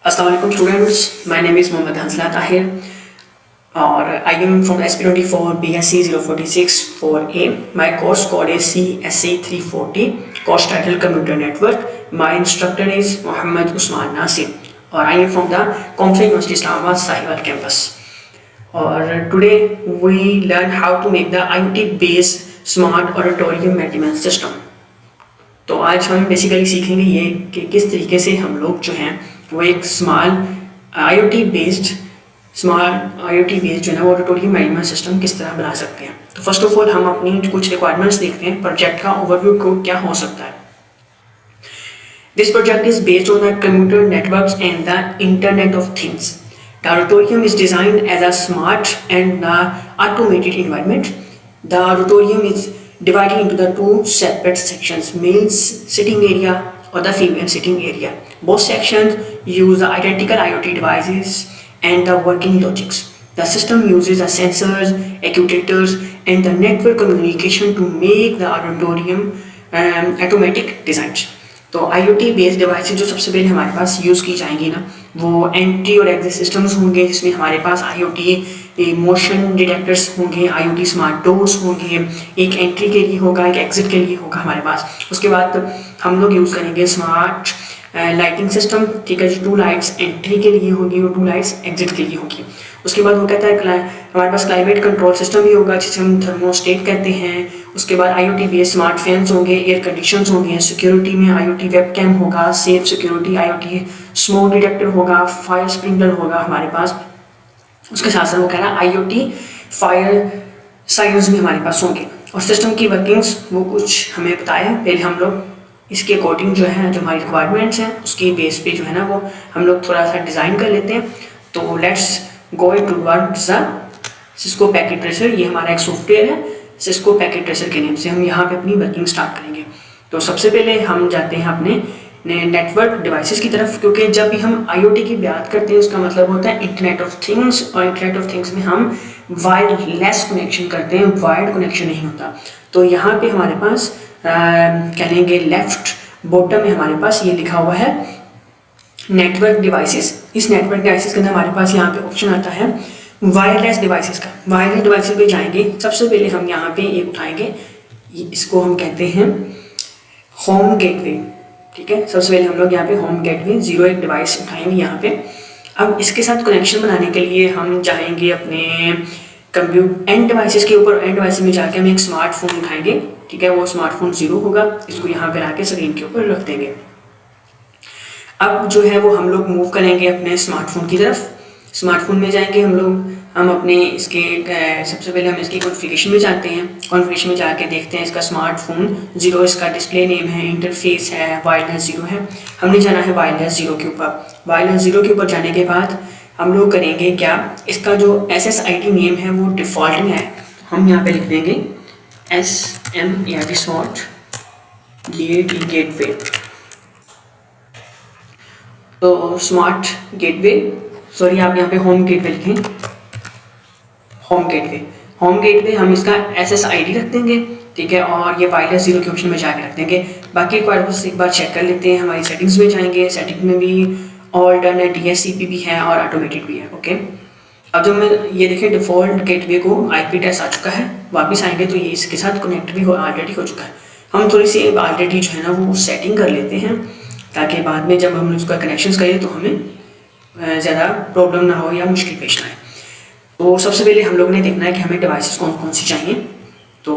Assalamu alaikum students, my name is Mohammad Hansla Tahir और I am from SP24 BSc 046 4A. My course code is CSA 340, course title Computer Network. My instructor is Muhammad Usman Nasir और I am from the Comsa University Islamabad Sahiwal campus. और today we learn how to make the IoT based smart auditorium management system. तो आज हम basically सीखेंगे ये कि किस तरीके से हम लोग जो हैं वो एक IoT बेस्ड जो है ना वो ऑडिटोरियम मैनेजमेंट सिस्टम किस तरह बना सकते हैं। तो फर्स्ट ऑफ ऑल हम अपनी कुछ रिक्वायरमेंट्स देखते हैं, प्रोजेक्ट का ओवरव्यू को क्या हो सकता है। This project is based on the computer networks and the internet of things. The auditorium is designed as a smart and the automated environment. The auditorium is divided into the two separate sections, male's sitting area or the female sitting area. Both sections use the identical IoT devices and the working logics. The system uses the sensors, actuators and the network communication to make the auditorium automatic designs. तो IoT based devices जो सबसे पहले हमारे पास use की जाएंगी ना, वो entry और एग्जिट सिस्टम्स होंगे, जिसमें हमारे पास IoT मोशन डिटेक्टर्स होंगे, IoT स्मार्ट डोर्स होंगे, एक एंट्री के लिए होगा, एक एग्जिट के लिए होगा हमारे पास। उसके बाद हम लोग यूज़ करेंगे स्मार्ट लाइटिंग सिस्टम, ठीक है जी। 2 लाइट्स एंट्री के लिए होगी और 2 लाइट्स एग्जिट के लिए होगी। उसके बाद वो कहता है हमारे पास क्लाइमेट कंट्रोल सिस्टम भी होगा, जिसे हम थर्मोस्टेट कहते हैं। उसके बाद IoT बेस्ड स्मार्ट फैंस होंगे, एयर कंडीशंस होंगे, सिक्योरिटी में IoT वेबकैम होगा, safe security IoT smoke detector होगा, फायर स्प्रिंकलर होगा हमारे पास। उसके साथ साथ वो कह रहा है IoT फायर साइंस भी हमारे पास होंगे। और सिस्टम की वर्किंग्स वो कुछ हमें बताया। पहले हम लोग इसके अकॉर्डिंग जो है जो हमारी रिक्वायरमेंट्स हैं उसके बेस पे जो है ना वो हम लोग थोड़ा सा डिज़ाइन कर लेते हैं। तो let's go towards the Cisco packet tracer. ये हमारा एक सॉफ्टवेयर है सिस्को पैकेट ट्रेसर के नेम से। हम यहाँ पे अपनी वर्किंग स्टार्ट करेंगे। तो सबसे पहले हम जाते हैं अपने नेटवर्क डिवाइसेस की तरफ, क्योंकि जब भी हम IoT की बात करते हैं उसका मतलब होता है इंटरनेट ऑफ थिंग्स, और इंटरनेट ऑफ थिंग्स में हम वायरलेस कनेक्शन करते हैं, वायर्ड कनेक्शन नहीं होता। तो यहाँ पे हमारे पास कहेंगे लेफ्ट बॉटम में हमारे पास ये लिखा हुआ है नेटवर्क डिवाइसेस। इस नेटवर्क डिवाइसेस के अंदर हमारे पास यहाँ पे ऑप्शन आता है वायरलेस डिवाइसेस का। वायरलेस डिवाइसेस पे जाएंगे, सबसे पहले हम यहाँ पे एक उठाएंगे, इसको हम कहते हैं होम गेटवे, ठीक है। सबसे पहले हम लोग यहाँ पे होम गेटवे 01 डिवाइस उठाएंगे यहाँ पे। अब इसके साथ कनेक्शन बनाने के लिए हम जाएंगे अपने कंप्यूटर एंड डिवाइसेस के ऊपर। एंड डिवाइस में जाके हम एक स्मार्टफोन उठाएंगे, ठीक है। वो स्मार्टफोन 0 होगा, इसको यहाँ पे लाके स्क्रीन के ऊपर रख देंगे। अब जो है वो हम लोग मूव करेंगे अपने स्मार्टफोन की तरफ। स्मार्टफोन में जाएंगे हम अपने इसके सबसे पहले हम इसकी कॉन्फ़िगरेशन में जाते हैं। कॉन्फ़िगरेशन में जाके देखते हैं इसका स्मार्टफोन 0, इसका डिस्प्ले नेम है, इंटरफेस है, वायरलेस 0 है। हमने जाना है वायरलेस 0 के ऊपर। वायरलेस 0 के ऊपर जाने के बाद हम लोग करेंगे क्या, इसका जो SSID नेम है वो डिफ़ॉल्ट में है। हम यहाँ पे लिख देंगे SM या डिफ़ॉल्ट गेटवे। तो स्मार्ट गेटवे, सॉरी आप यहाँ पे होम गेटवे लिखें, होम गेटवे हम इसका SSID रख देंगे, ठीक है। और ये वायरलेस 0 के ऑप्शन में जाके रख देंगे। बाकी रिक्वायरमेंट्स एक बार चेक कर लेते हैं। हमारी सेटिंग्स में जाएंगे, सेटिंग में भी ऑल्टरनेट DHCP भी है और ऑटोमेटेड भी है, ओके। अब जब मैं ये देखें डिफ़ॉल्ट गेटवे को IP एड्रेस आ चुका है, वापस आएंगे तो ये इसके साथ कनेक्ट भी ऑलरेडी हो चुका है। हम थोड़ी सी ऑलरेडी जो है ना वो सेटिंग कर लेते हैं, ताकि बाद में जब हम उसका कनेक्शन करें तो हमें ज़्यादा प्रॉब्लम ना हो या मुश्किल पेश ना आए। तो सबसे पहले हम लोग ने देखना है कि हमें डिवाइसेस कौन कौन सी चाहिए। तो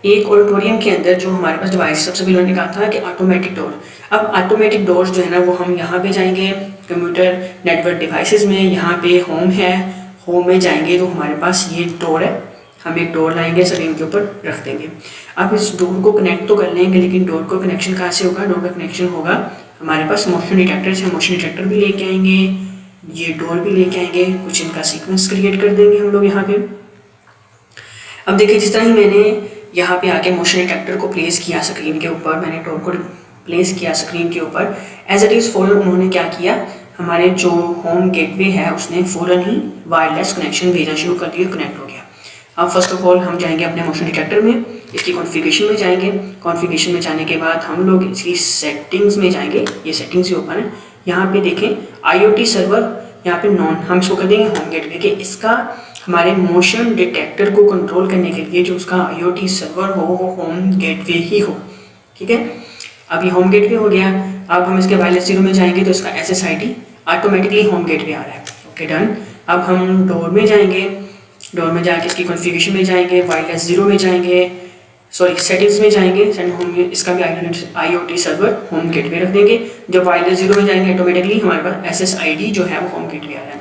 एक ऑडिटोरियम के अंदर जो हमारे पास डिवाइस, सबसे पहले उन्होंने कहा था कि ऑटोमेटिक डोर। अब ऑटोमेटिक डोर्स जो है ना वो हम यहाँ पे जाएंगे कंप्यूटर नेटवर्क डिवाइसेस में, यहाँ पे होम है, होम में जाएंगे तो हमारे पास ये डोर है। हम एक डोर लाएंगे, स्क्रीन के ऊपर रख देंगे। अब इस डोर को कनेक्ट तो कर लेंगे, लेकिन डोर को कनेक्शन कहाँ से होगा? डोर का कनेक्शन होगा हमारे पास मोशन डिटेक्टर से। मोशन डिटेक्टर भी लेके आएंगे, ये डोर भी लेके आएंगे, कुछ इनका सीक्वेंस क्रिएट कर देंगे हम लोग यहाँ पे। अब देखिए जिस तरह ही मैंने यहाँ पे आके मोशन डिटेक्टर को प्लेस किया स्क्रीन के ऊपर, मैंने डोर को प्लेस किया स्क्रीन के ऊपर, एज इट इज़ फौरन उन्होंने क्या किया, हमारे जो होम गेटवे है उसने फ़ौरन ही वायरलेस कनेक्शन भेजना शुरू कर दिया, कनेक्ट हो गया। अब फर्स्ट ऑफ ऑल हम जाएंगे अपने मोशन डिटेक्टर में, इसकी कॉन्फ़िगरेशन में जाएंगे। कॉन्फ़िगरेशन में जाने के बाद हम लोग इसकी सेटिंग्स में जाएंगे, ये सेटिंग्स ही ओपन है। यहाँ पे देखें IoT सर्वर, यहाँ पे नॉन, हम इसको कर देंगे होम गेटवे कि इसका हमारे मोशन डिटेक्टर को कंट्रोल करने के लिए जो उसका IoT सर्वर हो वो होम गेटवे ही हो। ठीक है, अब ये होम गेटवे हो गया। अब हम इसके वायरलेस जीरो में जाएंगे तो इसका SSID ऑटोमेटिकली होम गेटवे आ रहा है। Okay done. अब हम डोर में जाएंगे, डोर में जाके इसकी कॉन्फ़िगरेशन में जाएंगे, वायरलेस जीरो में जाएंगे, सॉरी सेटिंग्स में जाएंगे, इसका भी IoT सर्वर होम गेटवे रख देंगे। जब वायरलेस जीरो में जाएंगे ऑटोमेटिकली हमारे पास SSID जो है वो होम गेटवे आ रहा है।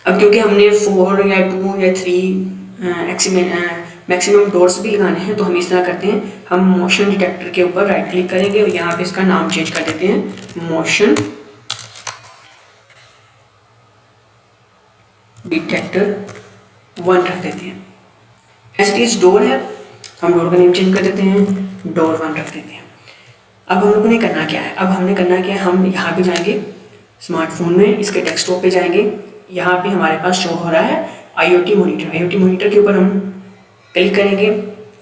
अब क्योंकि हमने 4 या 2 या 3 मैक्सिमम डोर्स भी लगाने हैं तो हम इस तरह करते हैं, हम मोशन डिटेक्टर के ऊपर राइट क्लिक करेंगे और यहाँ पे इसका नाम चेंज कर देते हैं, मोशन डिटेक्टर 1 रख देते हैं। एज इज डोर है, हम डोर का नेम चेंज कर देते हैं, डोर 1 रख देते हैं। अब हम लोगों ने करना क्या है, अब हमने करना क्या है, हम यहाँ पे जाएंगे स्मार्टफोन में, इसके डेस्कटॉप पे जाएंगे, यहाँ पे हमारे पास शो हो रहा है IoT मॉनिटर। IoT मॉनिटर के ऊपर हम क्लिक करेंगे।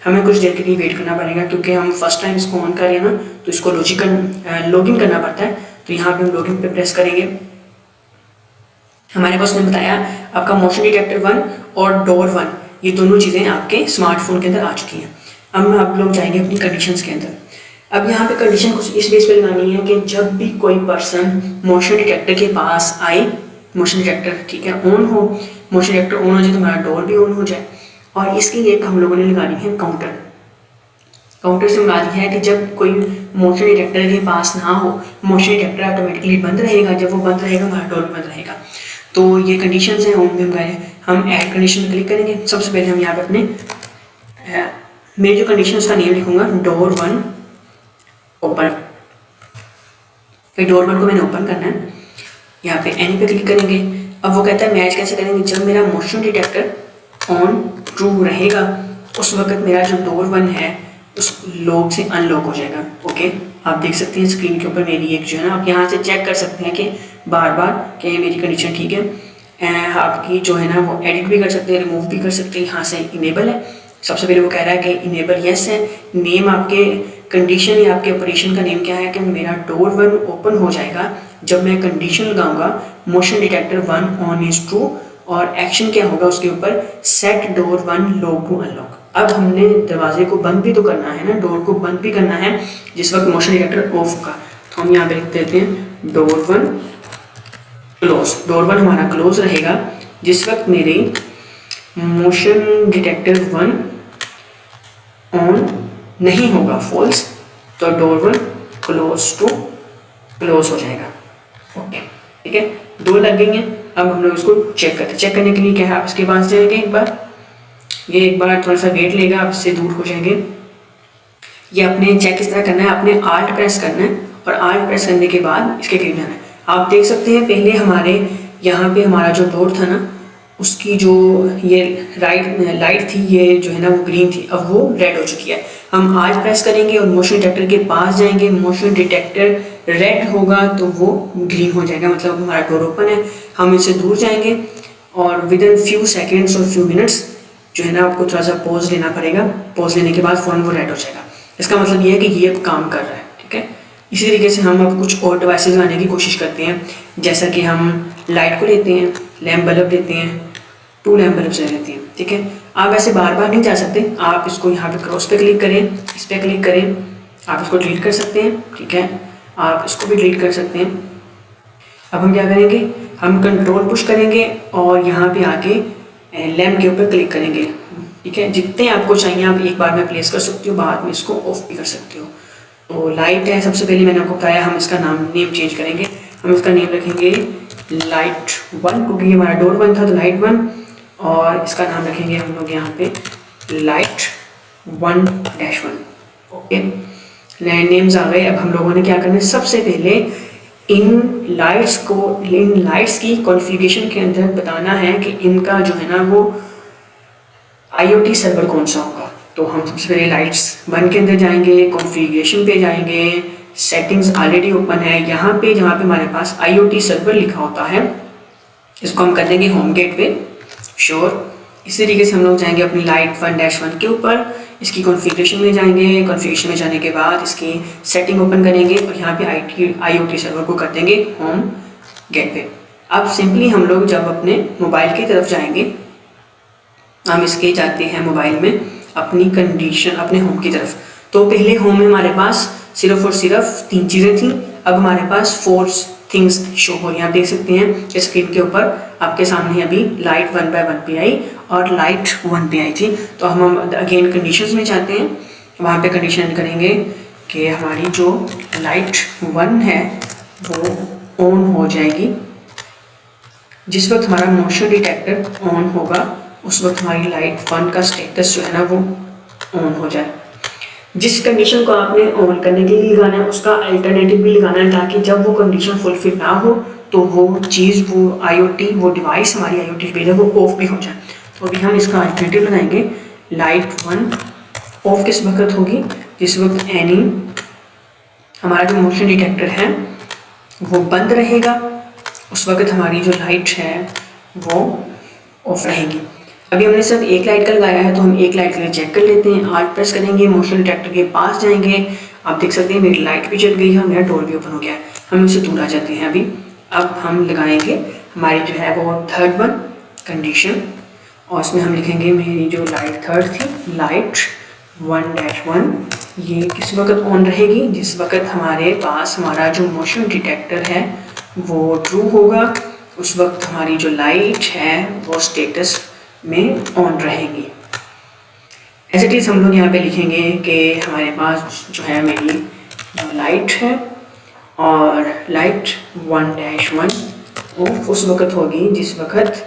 हमें कुछ देर के लिए वेट करना पड़ेगा क्योंकि हम फर्स्ट टाइम इसको ऑन कर रहे हैं ना, तो इसको लॉगिन करना पड़ता है। तो यहाँ पे हम लॉगिन पे प्रेस करेंगे। हमारे पास ने बताया आपका मोशन डिटेक्टर 1 और डोर 1 ये दोनों चीज़ें आपके स्मार्टफोन के अंदर आ चुकी हैं। अब आप लोग जाएंगे अपनी कंडीशंस के अंदर। अब यहाँ पे कंडीशन कुछ इस बेस पे लगानी है कि जब भी कोई पर्सन मोशन डिटेक्टर के पास आए, मोशन डिटेक्टर ठीक है ऑन हो, मोशन डिटेक्टर ऑन हो जाए तो हमारा डोर भी ऑन हो जाए। और इसकी एक हम लोगों ने लगानी है काउंटर। काउंटर से मुराद है कि जब कोई मोशन डिटेक्टर के पास ना हो, मोशन डिटेक्टर ऑटोमेटिकली बंद रहेगा, जब वो बंद रहेगा हमारा डोर भी बंद रहेगा। तो ये कंडीशंस हैं, हम ऐड कंडीशन में क्लिक करेंगे। सबसे पहले हम यहाँ पे अपने मेरी जो कंडीशंस का नेम लिखूंगा, डोर 1 ओपन। डोर 1 को मैंने ओपन करना है, यहाँ पे एनी पे क्लिक करेंगे। अब वो कहता है मैच कैसे करेंगे, जब मेरा मोशन डिटेक्टर ऑन ट्रू रहेगा उस वक्त मेरा जो डोर 1 है उस लॉक से अनलॉक हो जाएगा। ओके, आप देख सकते हैं स्क्रीन के ऊपर मेरी एक जो है ना, आप यहाँ से चेक कर सकते हैं कि बार बार कि मेरी कंडीशन ठीक है। आपकी जो है ना वो एडिट भी कर सकते हैं, रिमूव भी कर सकते हैं। यहाँ से इनेबल है, सबसे पहले वो कह रहा है कि इनेबल यस है। नेम आपके कंडीशन या आपके ऑपरेशन का नेम क्या है कि मेरा डोर 1 ओपन हो जाएगा जब मैं कंडीशन लगाऊंगा motion detector 1 on is true, और एक्शन क्या होगा उसके ऊपर, set door 1 lock to unlock. अब हमने दरवाजे को बंद भी तो करना है ना, डोर को बंद भी करना है जिस वक्त मोशन डिटेक्टर ऑफ होगा। तो हम यहाँ पे लिख देते हैं डोर 1 क्लोज। डोर 1 हमारा क्लोज रहेगा जिस वक्त मेरे मोशन डिटेक्टर 1 ऑन नहीं होगा, फॉल्स, तो डोर 1 क्लोज टू क्लोज हो जाएगा। ओके ठीक है, 2 लग गई हैं। अब हम लोग इसको चेक करते हैं। चेक करने के लिए क्या है, आप इसके पास जाएंगे एक बार, ये एक बार थोड़ा सा वेट लेगा, आप इससे दूर हो जाएंगे। ये अपने चेक किस तरह करना है, आपने आल्ट प्रेस करना है और आल्ट प्रेस करने के बाद इसके करीब जाना है। आप देख सकते हैं पहले हमारे यहाँ पे हमारा जो डोर था ना उसकी जो ये लाइट थी ये जो है ना वो ग्रीन थी, अब वो रेड हो चुकी है। हम आज प्रेस करेंगे और मोशन डिटेक्टर के पास जाएंगे, मोशन डिटेक्टर रेड होगा तो वो ग्रीन हो जाएगा, मतलब हमारा डोर ओपन है। हम इससे दूर जाएंगे और विद इन फ्यू सेकेंड्स और फ्यू मिनट्स जो है ना आपको थोड़ा सा पॉज लेना पड़ेगा। पॉज लेने के बाद फ़ौरन वो रेड हो जाएगा। इसका मतलब ये है कि ये अब काम कर रहा है। ठीक है, इसी तरीके से हम अब कुछ और डिवाइसेस लाने की कोशिश करते हैं, जैसा कि हम लाइट को लेते हैं, लैम्प बल्ब लेते हैं, 2 लैम्प बल्ब से लेते हैं। ठीक है, आप ऐसे बार बार नहीं जा सकते, आप इसको यहाँ पे क्रॉस पे क्लिक करें, इस पर क्लिक करें, आप इसको डिलीट कर सकते हैं। ठीक है, आप इसको भी डिलीट कर सकते हैं। अब हम क्या करेंगे, हम कंट्रोल पुश करेंगे और यहाँ पे आके लैम्प के ऊपर क्लिक करेंगे। ठीक है, जितने आपको चाहिए आप एक बार में प्लेस कर सकते हो, बाद में इसको ऑफ भी कर सकते हो। तो लाइट है, सबसे पहले मैंने आपको बताया हम इसका नेम चेंज करेंगे। हम इसका नेम रखेंगे लाइट 1 क्योंकि ये हमारा डोर 1 था तो लाइट 1, और इसका नाम रखेंगे हम लोग यहाँ पे लाइट 1-1। ओके, नए नेम्स आ गए। अब हम लोगों ने क्या करना है, सबसे पहले इन लाइट्स की कॉन्फ़िगरेशन के अंदर बताना है कि इनका जो है ना वो IoT सर्वर कौन सा होगा। तो हम सबसे पहले लाइट्स 1 के अंदर जाएंगे, कॉन्फ़िगरेशन पे जाएंगे, सेटिंग्स ऑलरेडी ओपन है। यहाँ पे जहाँ पे हमारे पास IoT सर्वर लिखा होता है इसको हम कर देंगे होम गेटवे, श्योर। इसी तरीके से हम लोग जाएंगे अपनी लाइट 1-1 के ऊपर, इसकी कॉन्फ़िगरेशन में जाएंगे। कॉन्फ़िगरेशन में जाने के बाद इसकी सेटिंग ओपन करेंगे और यहाँ पे IoT सर्वर को कर देंगे होम गेटवे। अब सिंपली हम लोग जब अपने मोबाइल की तरफ जाएंगे, हम इसके जाते हैं मोबाइल में अपनी कंडीशन अपने होम की तरफ। तो पहले होम में हमारे पास सिर्फ और सिर्फ 3 चीज़ें थी, अब हमारे पास 4 थिंग्स शो हो रही हैं। आप देख सकते हैं स्क्रीन के ऊपर आपके सामने अभी लाइट 1/1 पे आई और लाइट 1 पे आई थी। तो हम अगेन कंडीशंस में जाते हैं, वहाँ पे कंडीशन करेंगे कि हमारी जो लाइट 1 है वो ऑन हो जाएगी। जिस वक्त हमारा मोशन डिटेक्टर ऑन होगा उस वक्त हमारी लाइट 1 का स्टेटस जो है ना वो ऑन हो जाए। जिस कंडीशन को आपने ऑन करने के लिए लगाना है उसका अल्टरनेटिव भी लगाना है, ताकि जब वो कंडीशन फुलफिल ना हो तो वो चीज़ वो IoT वो डिवाइस हमारी IoT पे वो ऑफ भी हो जाए। तो अभी हम इसका अल्टरनेटिव लगाएंगे। लाइट 1 ऑफ किस वक्त होगी? जिस वक्त हमारा जो मोशन डिटेक्टर है वो बंद रहेगा, उस वक्त हमारी जो लाइट है वो ऑफ रहेगी। अभी हमने सिर्फ एक लाइट का लगाया है तो हम एक लाइट के लिए चेक कर लेते हैं। आज प्रेस करेंगे, मोशन डिटेक्टर के पास जाएंगे, आप देख सकते हैं मेरी लाइट भी जल गई है, मेरा डोर भी ओपन हो गया है। हम इससे दूर आ जाते हैं। अभी अब हम लगाएंगे हमारी जो है वो 3rd कंडीशन, और उसमें हम लिखेंगे मेरी जो लाइट 3rd थी, लाइट 1-1 ये किस वक्त ऑन रहेगी? जिस वक्त हमारे पास हमारा जो मोशन डिटेक्टर है वो ट्रू होगा, उस वक्त हमारी जो लाइट है वो स्टेटस में ऑन रहेगी। एज इट इज़ हम लोग यहाँ पे लिखेंगे कि हमारे पास जो है मेरी लाइट है और लाइट 1-1 ऑफ उस वक्त होगी जिस वक्त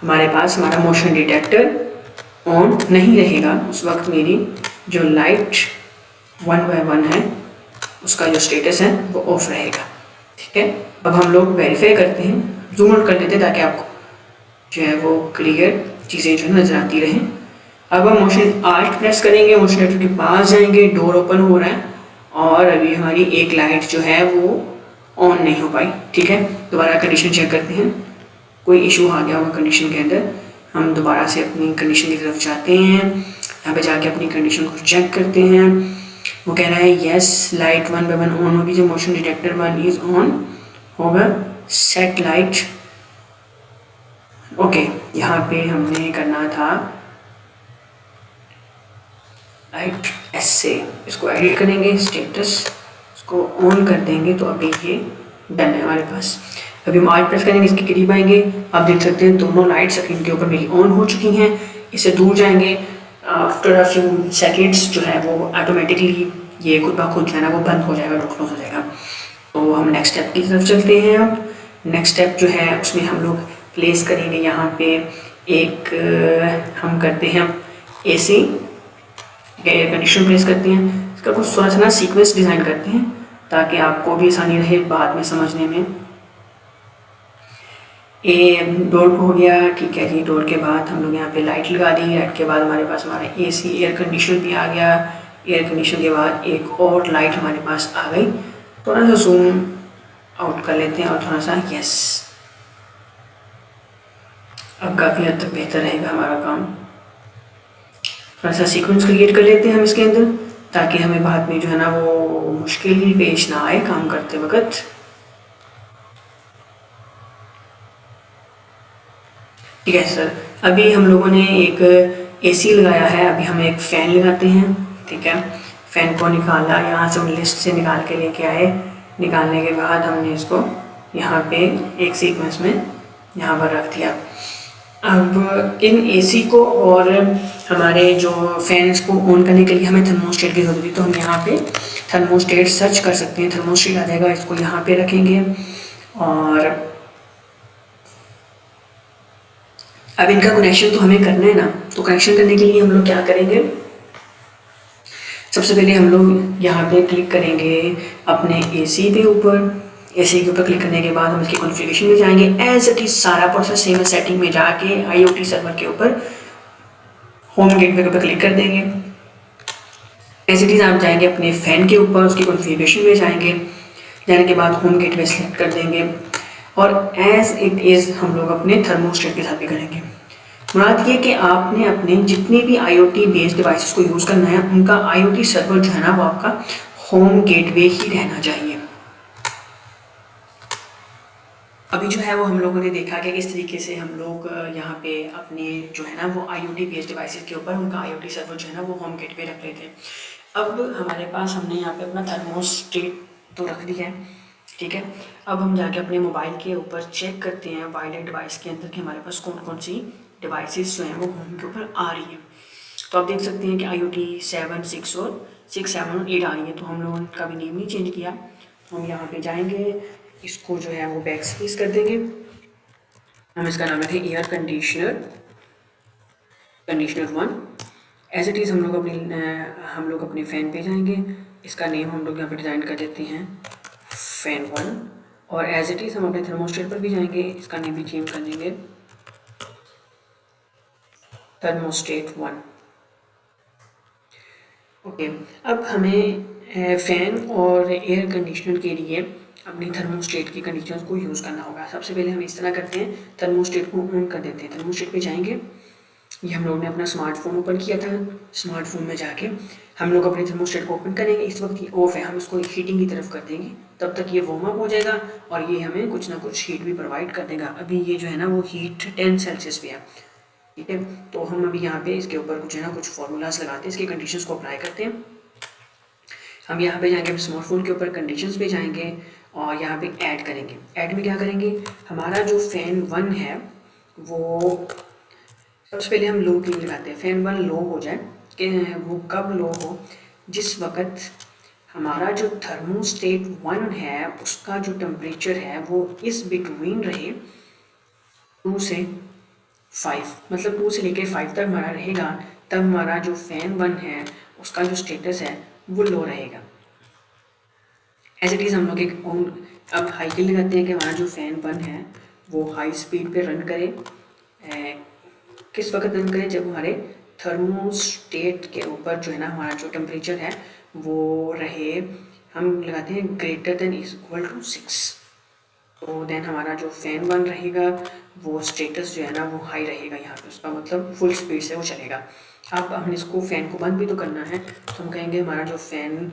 हमारे पास हमारा मोशन डिटेक्टर ऑन नहीं रहेगा। उस वक्त मेरी जो लाइट 1/1 है उसका जो स्टेटस है वो ऑफ रहेगा। ठीक है, अब हम लोग वेरीफाई करते हैं, जूम आउट कर लेते हैं ताकि आपको जो है वो क्लियर चीज़ें जो नज़र आती रहें। अब हम मोशन आल्ट प्रेस करेंगे, मोशन डिटेक्टर के पास जाएंगे, डोर ओपन हो रहा है और अभी हमारी एक लाइट जो है वो ऑन नहीं हो पाई। ठीक है, दोबारा कंडीशन चेक करते हैं, कोई इशू आ गया होगा कंडीशन के अंदर। हम दोबारा से अपनी कंडीशन की तरफ जाते हैं, यहाँ पे जाके अपनी कंडीशन को चेक करते हैं। वो कह रहा है यस लाइट 1/1 ऑन होगी जब मोशन डिटेक्टर 1 इज़ ऑन होगा। सेट लाइट, ओके, यहाँ पे हमने करना था लाइट ऐसे, इसको एडिट करेंगे, स्टेटस इसको ऑन कर देंगे तो अभी ये डन है हमारे पास। अभी हम आल्ट प्रेस करेंगे, इसके करीब आएंगे, आप देख सकते हैं दोनों लाइट स्क्रीन के ऊपर मेरी ऑन हो चुकी हैं। इससे दूर जाएंगे, आफ्टर अ फ्यू सेकेंड्स जो है वो ऑटोमेटिकली ये खुद ब खुद जो है ना वो बंद हो जाएगा, डोर क्लोज हो जाएगा। तो हम नेक्स्ट स्टेप की तरफ चलते हैं। अब नेक्स्ट स्टेप जो है उसमें हम लोग प्लेस करेंगे यहाँ पे एक हम करते हैं AC एयर कंडीशन प्लेस करते हैं। इसका कुछ थोड़ा सा ना सीक्वेंस डिज़ाइन करते हैं ताकि आपको भी आसानी रहे बाद में समझने में। डोर हो गया, ठीक है जी। डोर के बाद हम लोग यहाँ पे लाइट लगा दी, लाइट के बाद हमारे पास हमारा AC एयर कंडीशन भी आ गया। एयर कंडीशन के बाद एक और लाइट हमारे पास आ गई। थोड़ा सा जूम आउट कर लेते हैं और थोड़ा सा यस, अब काफ़ी हद तक बेहतर रहेगा हमारा काम। थोड़ा सा सीक्वेंस क्रिएट कर लेते हैं हम इसके अंदर ताकि हमें बाद में जो है ना वो मुश्किल पेश ना आए काम करते वक्त। ठीक है सर, अभी हम लोगों ने एक AC लगाया है, अभी हम एक फ़ैन लगाते हैं। ठीक है, फ़ैन को निकाला, यहाँ से लिस्ट से निकाल के लेके आए। निकालने के बाद हमने इसको यहाँ पे एक सीक्वेंस में यहाँ पर रख दिया। अब इन AC को और हमारे जो फैंस को ऑन करने के लिए हमें थर्मोस्टेट की ज़रूरत है, तो हम यहाँ पे थर्मोस्टेट सर्च कर सकते हैं। थर्मोस्टेट आ जाएगा, इसको यहाँ पे रखेंगे और अब इनका कनेक्शन तो हमें करना है ना, तो कनेक्शन करने के लिए हम लोग क्या करेंगे, सबसे पहले हम लोग यहाँ पे क्लिक करेंगे अपने AC पे ऊपर। AC के ऊपर क्लिक करने के बाद हम इसकी कॉन्फ़िगरेशन में जाएंगे। एज इट इज़ सारा प्रोसेस सेम है, सेटिंग में जाके IoT सर्वर के ऊपर होम गेटवे के ऊपर क्लिक कर देंगे। एज इट इज़ आप जाएंगे अपने फ़ैन के ऊपर, उसकी कॉन्फ़िगरेशन में जाएंगे। जाने के बाद होम गेटवे सेलेक्ट कर देंगे और एज इट इज़ हम लोग अपने थर्मोस्टेट के साथ भी करेंगे। मुराद ये कि आपने अपने जितने भी IoT बेस्ड डिवाइसेस को यूज़ करना है उनका IoT सर्वर जो है ना वो आपका होम गेटवे ही रहना चाहिए। अभी जो है वो हम लोगों ने देखा कि किस तरीके से हम लोग यहाँ पे अपने जो है ना वो IoT बेस्ड डिवाइसेस के ऊपर उनका IoT सर्वर जो है ना वो होम गेटवे रख लेते हैं। अब हमारे पास हमने यहाँ पे अपना थर्मोस्टेट तो रख दिया है, ठीक है। अब हम जाके अपने मोबाइल के ऊपर चेक करते हैं वायरलेस डिवाइस के अंदर कि हमारे पास कौन कौन सी डिवाइसेस जो हैं वो होम के ऊपर आ रही हैं। तो आप देख सकते हैं कि IoT 7, 6 और 6, 7 और 8 आ रही है। तो हम लोगों ने कभी नेम नहीं चेंज किया, तो हम यहाँ पे जाएंगे, इसको जो है वो बैक स्पेस कर देंगे, हम इसका नाम रखें air conditioner 1। As it is हम लोग अपने फ़ैन पे जाएंगे, इसका नेम हम लोग यहाँ पे डिज़ाइन कर देते हैं फ़ैन 1। और एज इट इज़ हम अपने थर्मोस्टेट पर भी जाएंगे, इसका नेम भी चेंज कर देंगे थर्मोस्टेट 1। ओके, अब हमें फ़ैन और एयर कंडीशनर के लिए अपनी थर्मोस्टेट की कंडीशंस को यूज़ करना होगा। सबसे पहले हम इस तरह करते हैं, थर्मोस्टेट को ऑन कर देते हैं। थर्मोस्टेट पे जाएंगे, ये हम लोग ने अपना स्मार्टफोन ओपन किया था, स्मार्टफोन में जाके हम लोग अपने थर्मोस्टेट को ओपन करेंगे। इस वक्त ये ऑफ है, हम इसको हीटिंग की तरफ कर देंगे, तब तक ये वार्म अप हो जाएगा और ये हमें कुछ ना कुछ हीट भी प्रोवाइड कर देगा। अभी ये जो है ना वो हीट 10 सेल्सियस पे है, ठीक है। तो हम अभी यहाँ पे इसके ऊपर कुछ है ना कुछ फार्मूलाज लगाते हैं, इसके कंडीशंस को अप्लाई करते हैं। हम यहाँ पे जाएंगे, स्मार्टफोन के ऊपर कंडीशंस पे जाएंगे और यहाँ पे ऐड करेंगे। ऐड में क्या करेंगे, हमारा जो फ़ैन 1 है वो सबसे पहले हम लो के लिए लगाते हैं। फ़ैन 1 लो हो जाए, कि वो कब लो हो, जिस वक्त हमारा जो थर्मोस्टेट 1 है उसका जो टेम्परेचर है वो इस बिटवीन रहे 2 से 5, मतलब 2 से लेकर 5 तक हमारा रहेगा, तब हमारा जो फ़ैन 1 है उसका जो स्टेटस है वो लो रहेगा। एज इट इज़ हम लोग एक अब हाई के लगाते हैं कि हमारा जो फ़ैन 1 है वो हाई स्पीड पे रन करे। किस वक्त रन करें, जब हमारे थर्मोस्टेट के ऊपर जो है ना हमारा जो टेम्परेचर है वो रहे, हम लगाते हैं ग्रेटर देन इक्वल टू 6। तो देन हमारा जो फ़ैन 1 रहेगा वो स्टेटस जो है ना वो हाई रहेगा यहाँ पे, उसका मतलब फुल स्पीड से वो चलेगा। अब हमने इसको फ़ैन को बंद भी तो करना है, तो हम कहेंगे हमारा जो फ़ैन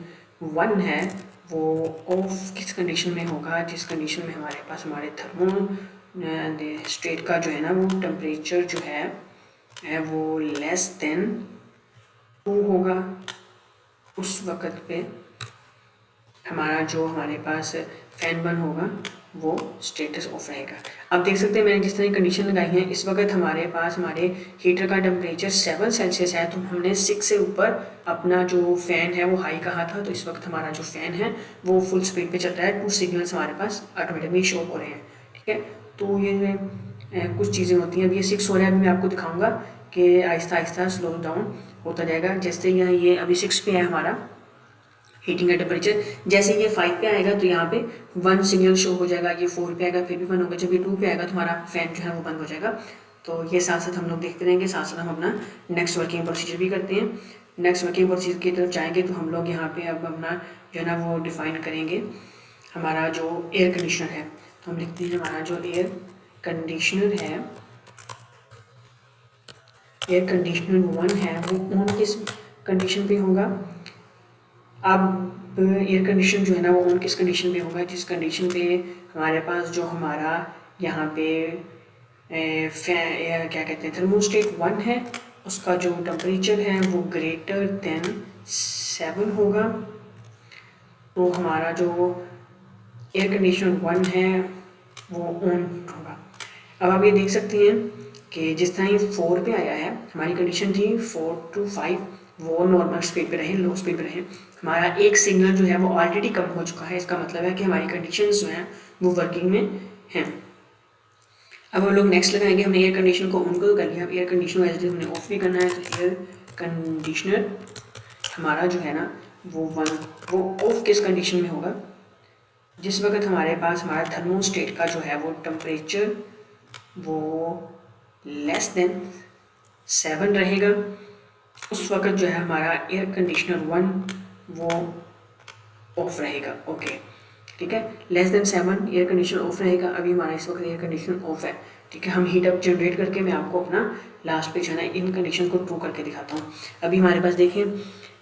1 है वो ऑफ किस कंडीशन में होगा, जिस कंडीशन में हमारे पास हमारे थर्मोस्टेट का जो है ना वो टेम्परेचर जो है वो लेस देन 2 होगा। उस वक़्त पे हमारा जो हमारे पास फ़ैन 1 होगा वो स्टेटस ऑफ रहेगा। अब देख सकते हैं मैंने जिस तरह कंडीशन लगाई है, इस वक्त हमारे पास हमारे हीटर का टेम्परेचर 7 सेल्सियस है, तो हमने 6 से ऊपर अपना जो फ़ैन है वो हाई कहा था, तो इस वक्त हमारा जो फ़ैन है वो फुल स्पीड पे चल रहा है। 2 सिग्नल्स हमारे पास ऑटोमेटिकली शो हो रहे हैं, ठीक है। तो ये कुछ चीज़ें होती हैं। अभी ये 6 हो रहा है, अभी मैं आपको दिखाऊँगा कि आहिस्ता आहिस्ता स्लो डाउन होता जाएगा। जैसे यहाँ ये अभी 6 पे है हमारा हीटिंग का टेम्परेचर, जैसे ये 5 पे आएगा तो यहाँ पे 1 सिग्नल शो हो जाएगा, ये 4 पे आएगा फिर भी 1 होगा, जब ये 2 पे आएगा तो हमारा फ़ैन जो है वो बंद हो जाएगा। तो ये साथ साथ हम लोग देखते रहेंगे, साथ साथ हम अपना नेक्स्ट वर्किंग प्रोसीजर भी करते हैं। नेक्स्ट वर्किंग प्रोसीजर की तरफ जाएंगे तो हम लोग यहाँ पे अब अपना जो है ना वो डिफ़ाइन करेंगे हमारा जो एयर कंडीशनर है। तो हम लिखते हैं हमारा जो एयर कंडीशनर है, एयर कंडीशनर 1 है वो ऑन किस कंडीशन पे होगा। अब एयर कंडीशन जो है ना वो ऑन किस कंडीशन पे होगा, जिस कंडीशन पे हमारे पास जो हमारा यहाँ पे क्या कहते हैं थर्मोस्टेट 1 है उसका जो टेम्परेचर है वो ग्रेटर देन 7 होगा, तो हमारा जो एयर कंडीशनर 1 है वो ऑन होगा। अब आप ये देख सकते हैं कि जिस तरह ये 4 पे आया है, हमारी कंडीशन थी 4 to 5 वो नॉर्मल स्पीड पे रहे, लो स्पीड पे रहे। हमारा एक सिग्नल जो है वो ऑलरेडी कम हो चुका है, इसका मतलब है कि हमारी कंडीशंस जो हैं वो वर्किंग में हैं। अब हम लोग नेक्स्ट लगाएंगे, हमने एयर कंडीशनर को ऑन कर लिया, अब एयर कंडीशनर एज हमने ऑफ भी करना है। तो एयर कंडीशनर हमारा जो है ना वो ऑफ किस कंडीशन में होगा, जिस वक्त हमारे पास हमारा थर्मोस्टेट का जो है वो टेम्परेचर वो लेस देन 7 रहेगा, उस वक्त जो है हमारा एयर कंडीशनर 1 वो ऑफ रहेगा। ओके, ठीक है। Less than 7 air condition of रहेगा। अभी हमारा इस वक्त एयर कंडीशन ऑफ है, ठीक है। हम हीट अप जनरेट करके मैं आपको अपना लास्ट पे जो है ना इन कंडीशन को ट्रू करके दिखाता हूँ। अभी हमारे पास देखें,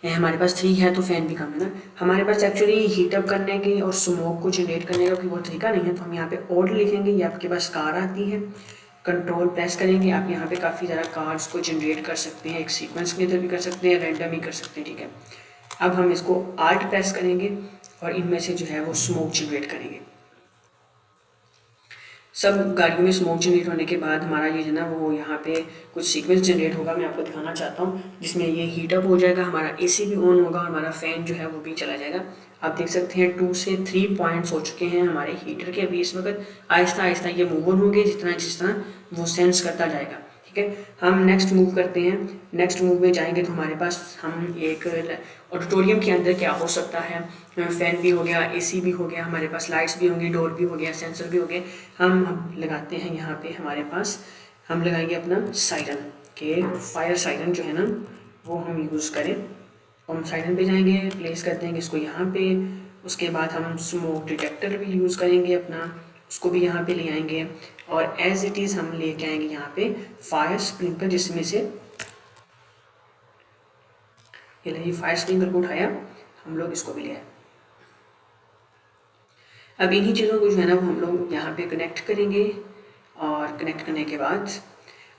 हमारे पास 3 है तो फ़ैन भी कम है ना। हमारे पास एक्चुअली हीट अप करने की और स्मोक को जनरेट करने का कोई वो तरीका नहीं है, तो हम यहाँ पे ऑड लिखेंगे। ये आपके पास कार आती है, कंट्रोल प्रेस करेंगे, आप यहाँ पे काफ़ी ज़्यादा कार्ड्स को जनरेट कर सकते हैं, एक सीक्वेंस के अंदर भी कर सकते हैं, रैंडम ही कर सकते हैं, ठीक है। अब हम इसको आल्ट प्रेस करेंगे और इनमें से जो है वो स्मोक जनरेट करेंगे। सब गाड़ियों में स्मोक जनरेट होने के बाद हमारा ये है ना वो यहाँ पे कुछ सीक्वेंस जनरेट होगा, मैं आपको दिखाना चाहता हूँ, जिसमें ये हीट अप हो जाएगा, हमारा एसी भी ऑन होगा और हमारा फ़ैन जो है वो भी चला जाएगा। आप देख सकते हैं 2 से 3 पॉइंट्स हो चुके हैं हमारे हीटर के। अभी इस वक्त आहिस्ता आहिस्ता ये मूव ऑन होंगे जिस तरह वो सेंस करता जाएगा, ठीक है। हम नेक्स्ट मूव करते हैं। नेक्स्ट मूव में जाएंगे तो हमारे पास हम एक ऑडिटोरियम के अंदर क्या हो सकता है, फ़ैन भी हो गया, एसी भी हो गया, हमारे पास लाइट्स भी होंगी, डोर भी हो गया, सेंसर भी हो गए। हम लगाते हैं यहाँ पे हमारे पास, हम लगाएंगे अपना सायरन के, फायर सायरन जो है ना वो हम यूज़ करें। हम सायरन पे जाएंगे, प्लेस कर देंगे इसको यहाँ पे। उसके बाद हम स्मोक डिटेक्टर भी यूज़ करेंगे अपना, उसको भी यहाँ पे ले आएंगे और एज इट इज़ हम लेके आएंगे यहाँ पे फायर स्प्रिंकलर, जिसमें से ये फायर स्प्रिंकलर को उठाया हम लोग, इसको भी ले आए। अब इन्हीं चीज़ों को जो है ना वो हम लोग यहाँ पे कनेक्ट करेंगे और कनेक्ट करने के बाद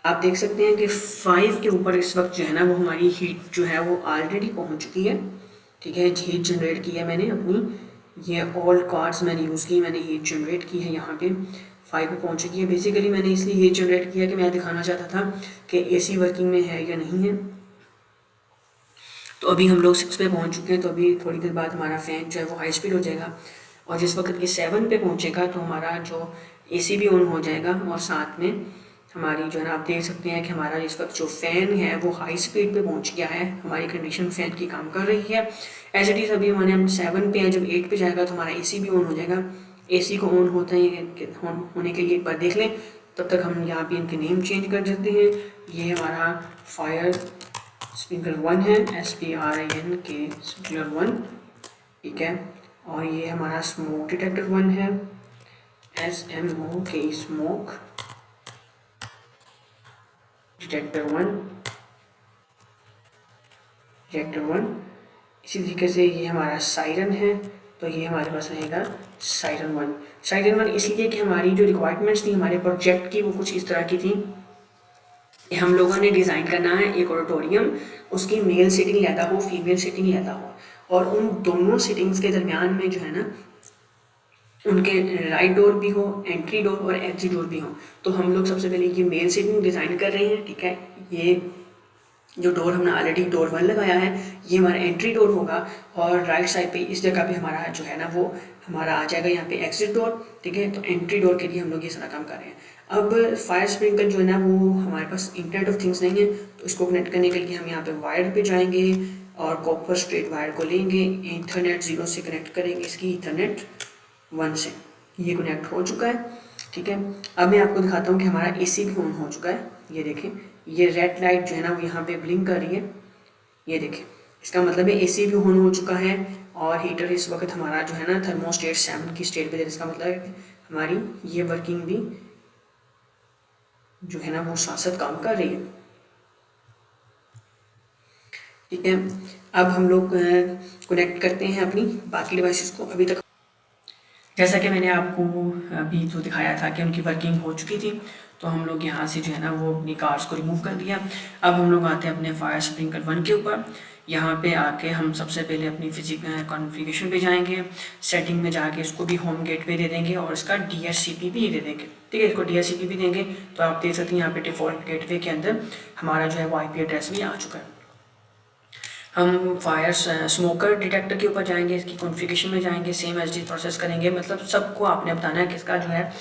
आप देख सकते हैं कि 5 के ऊपर इस वक्त जो है ना वो हमारी हीट जो है वो ऑलरेडी पहुँच चुकी है, ठीक है। हीट जनरेट की है मैंने अपनी, ये ऑल कार्ड्स मैंने यूज़ की, मैंने हीट जनरेट की है यहाँ पे 5 पे पहुँच चुकी है। बेसिकली मैंने इसलिए हीट जनरेट किया कि मैं दिखाना चाहता था कि एसी वर्किंग में है या नहीं है। तो अभी हम लोग 6 पे पहुँच चुके हैं, तो अभी थोड़ी देर बाद हमारा फ़ैन जो है वो हाई स्पीड हो जाएगा और जिस वक्त ये 7 पे पहुँचेगा तो हमारा जो एसी भी ऑन हो जाएगा और साथ में हमारी जो है ना आप देख सकते हैं कि हमारा इस वक्त जो फ़ैन है वो हाई स्पीड पे पहुँच गया है, हमारी कंडीशन फ़ैन की काम कर रही है। एज इट इज़ अभी हमारे हम 7 पे हैं, जब 8 पे जाएगा तो हमारा एसी भी ऑन हो जाएगा। एसी को ऑन होते हैं होने के लिए एक बार देख लें, तब तक हम यहाँ पे इनके नेम चेंज कर देते हैं। ये हमारा फायर स्प्रिंकलर 1 है, SPRINK स्प्रिंकलर 1, ठीक है। और ये हमारा स्मोक डिटेक्टर 1 है, SMOK स्मोक डिटेक्टर 1। इसी तरीके से ये हमारा सायरन है, तो ये हमारे पास रहेगा सायरन 1। सायरन 1 इसलिए कि हमारी जो रिक्वायरमेंट्स थी हमारे प्रोजेक्ट की वो कुछ इस तरह की थी। हम लोगों ने डिज़ाइन करना है एक ऑडिटोरियम, उसकी मेल सीटिंग ज़्यादा हो, फीमेल सीटिंग ज़्यादा हो और उन दोनों सीटिंग्स के दरमियान में जो है ना उनके राइट डोर भी हो, एंट्री डोर और एग्जिट डोर भी हो। तो हम लोग सबसे पहले ये मेल सीटिंग डिज़ाइन कर रहे हैं, ठीक है। ये जो डोर हमने ऑलरेडी डोर 1 लगाया है ये हमारा एंट्री डोर होगा और राइट साइड पे इस जगह पे हमारा जो है ना वो हमारा आ जाएगा यहाँ पे एग्जिट डोर, ठीक है। तो एंट्री डोर के लिए हम लोग ये सारा काम कर रहे हैं। अब फायर स्प्रिंकलर जो है ना वो हमारे पास इंटरनेट ऑफ थिंग्स नहीं है, तो इसको कनेक्ट करने के लिए हम यहाँ पे वायर पे जाएंगे और कॉपर स्ट्रेट वायर को लेंगे, ईथरनेट 0 से कनेक्ट करेंगे इसकी ईथरनेट 1 से। ये कनेक्ट हो चुका है, ठीक है। अब मैं आपको दिखाता हूँ कि हमारा एसी भी ऑन हो चुका है। ये देखें, ये रेड लाइट जो है ना वो यहाँ पे ब्लिंक कर रही है, ये देखें, इसका मतलब है एसी भी ऑन हो चुका है और हीटर इस वक्त हमारा जो है ना थर्मोस्टेट 7 की स्टेट पे है। इसका मतलब है कि हमारी ये वर्किंग भी जो है ना वो साथ साथ काम कर रही है, ठीक है। अब हम लोग कनेक्ट करते हैं अपनी बाकी डिवाइसेस को। अभी तक जैसा कि मैंने आपको अभी जो दिखाया था कि उनकी वर्किंग हो चुकी थी, तो हम लोग यहाँ से जो है ना वो अपनी कार्ड्स को रिमूव कर दिया। अब हम लोग आते हैं अपने फायर स्प्रिंकलर 1 के ऊपर। यहाँ पे आके हम सबसे पहले अपनी कॉन्फ़िगरेशन पे जाएंगे, सेटिंग में जाके इसको भी होम गेटवे दे देंगे और इसका DHCP भी दे देंगे, ठीक है। इसको DHCP भी देंगे तो आप देख सकते हैं यहाँ पे डिफ़ॉल्ट गेटवे के अंदर हमारा जो है वो IP एड्रेस भी आ चुका है। हम फायर स्मोकर डिटेक्टर के ऊपर जाएंगे, इसकी कॉन्फ़िगरेशन में जाएंगे, सेम एज प्रोसेस करेंगे। मतलब सबको आपने बताना है कि इसका जो है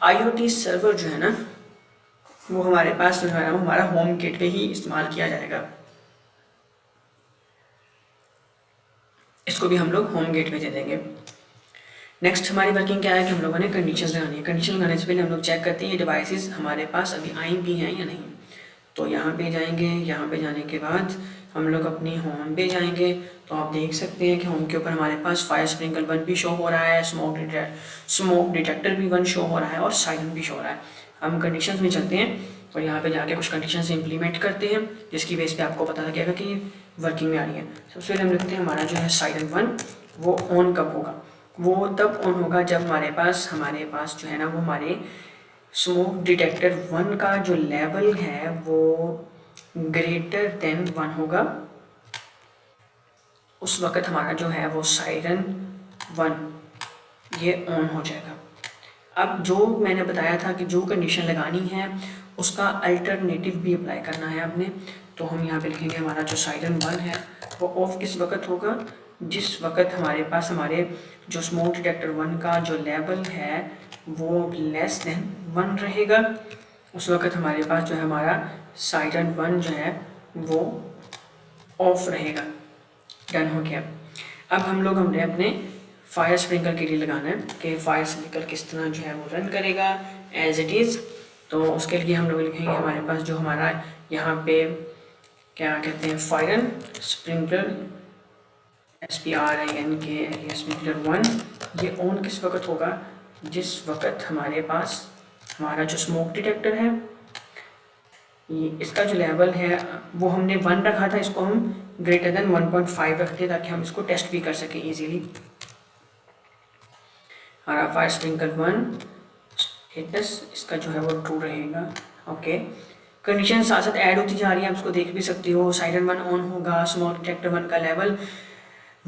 IoT सर्वर जो है ना वो हमारे पास जो है वो हमारा होम गेटवे ही इस्तेमाल किया जाएगा। इसको भी हम लोग होम गेटवे दे देंगे। नेक्स्ट हमारी वर्किंग क्या है कि हम लोगों ने कंडीशंस लगानी है। कंडीशन लगाने से पहले हम लोग चेक करते हैं ये डिवाइसेस हमारे पास अभी आई भी हैं या नहीं। तो यहाँ पे जाएंगे, यहाँ पे जाने के बाद हम लोग अपनी होम पे जाएंगे तो आप देख सकते हैं कि होम के ऊपर हमारे पास फायर स्प्रिंकल 1 भी शो हो रहा है, स्मोक डिटेक्टर भी 1 शो हो रहा है और साइरन भी शो हो रहा है। हम कंडीशंस में चलते हैं और यहाँ पे जाके कुछ कंडीशंस इंप्लीमेंट करते हैं जिसकी बेस पे आपको पता लगेगा कि वर्किंग में आ रही है। सबसे पहले हम लिखते हैं हमारा जो है साइरन 1 वो ऑन कब होगा, वो तब ऑन होगा जब हमारे पास जो है ना वो हमारे स्मोक डिटेक्टर 1 का जो लेवल है वो ग्रेटर देन 1 होगा। उस वक़्त हमारा जो है वो साइरन 1 ये ऑन हो जाएगा। अब जो मैंने बताया था कि जो कंडीशन लगानी है उसका अल्टरनेटिव भी अप्लाई करना है आपने। तो हम यहाँ पे लिखेंगे हमारा जो साइरन 1 है वो ऑफ किस वक़्त होगा, जिस वक़्त हमारे पास हमारे जो स्मोक डिटेक्टर 1 का जो लेवल है वो लेस देन 1 रहेगा। उस वक़्त हमारे पास जो है हमारा साइरन 1 जो है वो ऑफ रहेगा। डन हो गया। अब हमने अपने फायर स्प्रिंकल के लिए लगाना है कि फायर स्प्रिंकल किस तरह जो है वो रन करेगा एज इट इज़। तो उसके लिए हम लोग लिखेंगे हमारे पास जो हमारा यहाँ पे क्या कहते हैं फायर स्प्रिंकलर SPRINKLER स्प्रिंकलर 1 ये ऑन किस वक्त होगा, जिस वक्त हमारे पास हमारा जो स्मोक डिटेक्टर है ये इसका जो लेवल है वो हमने 1 रखा था, इसको हम ग्रेटर देन 1.5 रखते हैं ताकि हम इसको टेस्ट भी कर सकें इजीली। हमारा फायर स्प्रिंकल 1 स्टेटस इसका जो है वो ट्रू रहेगा। ओके, कंडीशन साथ साथ ऐड होती जा रही है, आप इसको देख भी सकते हो। साइरन 1 ऑन होगा, स्मोक डिटेक्टर 1 का लेवल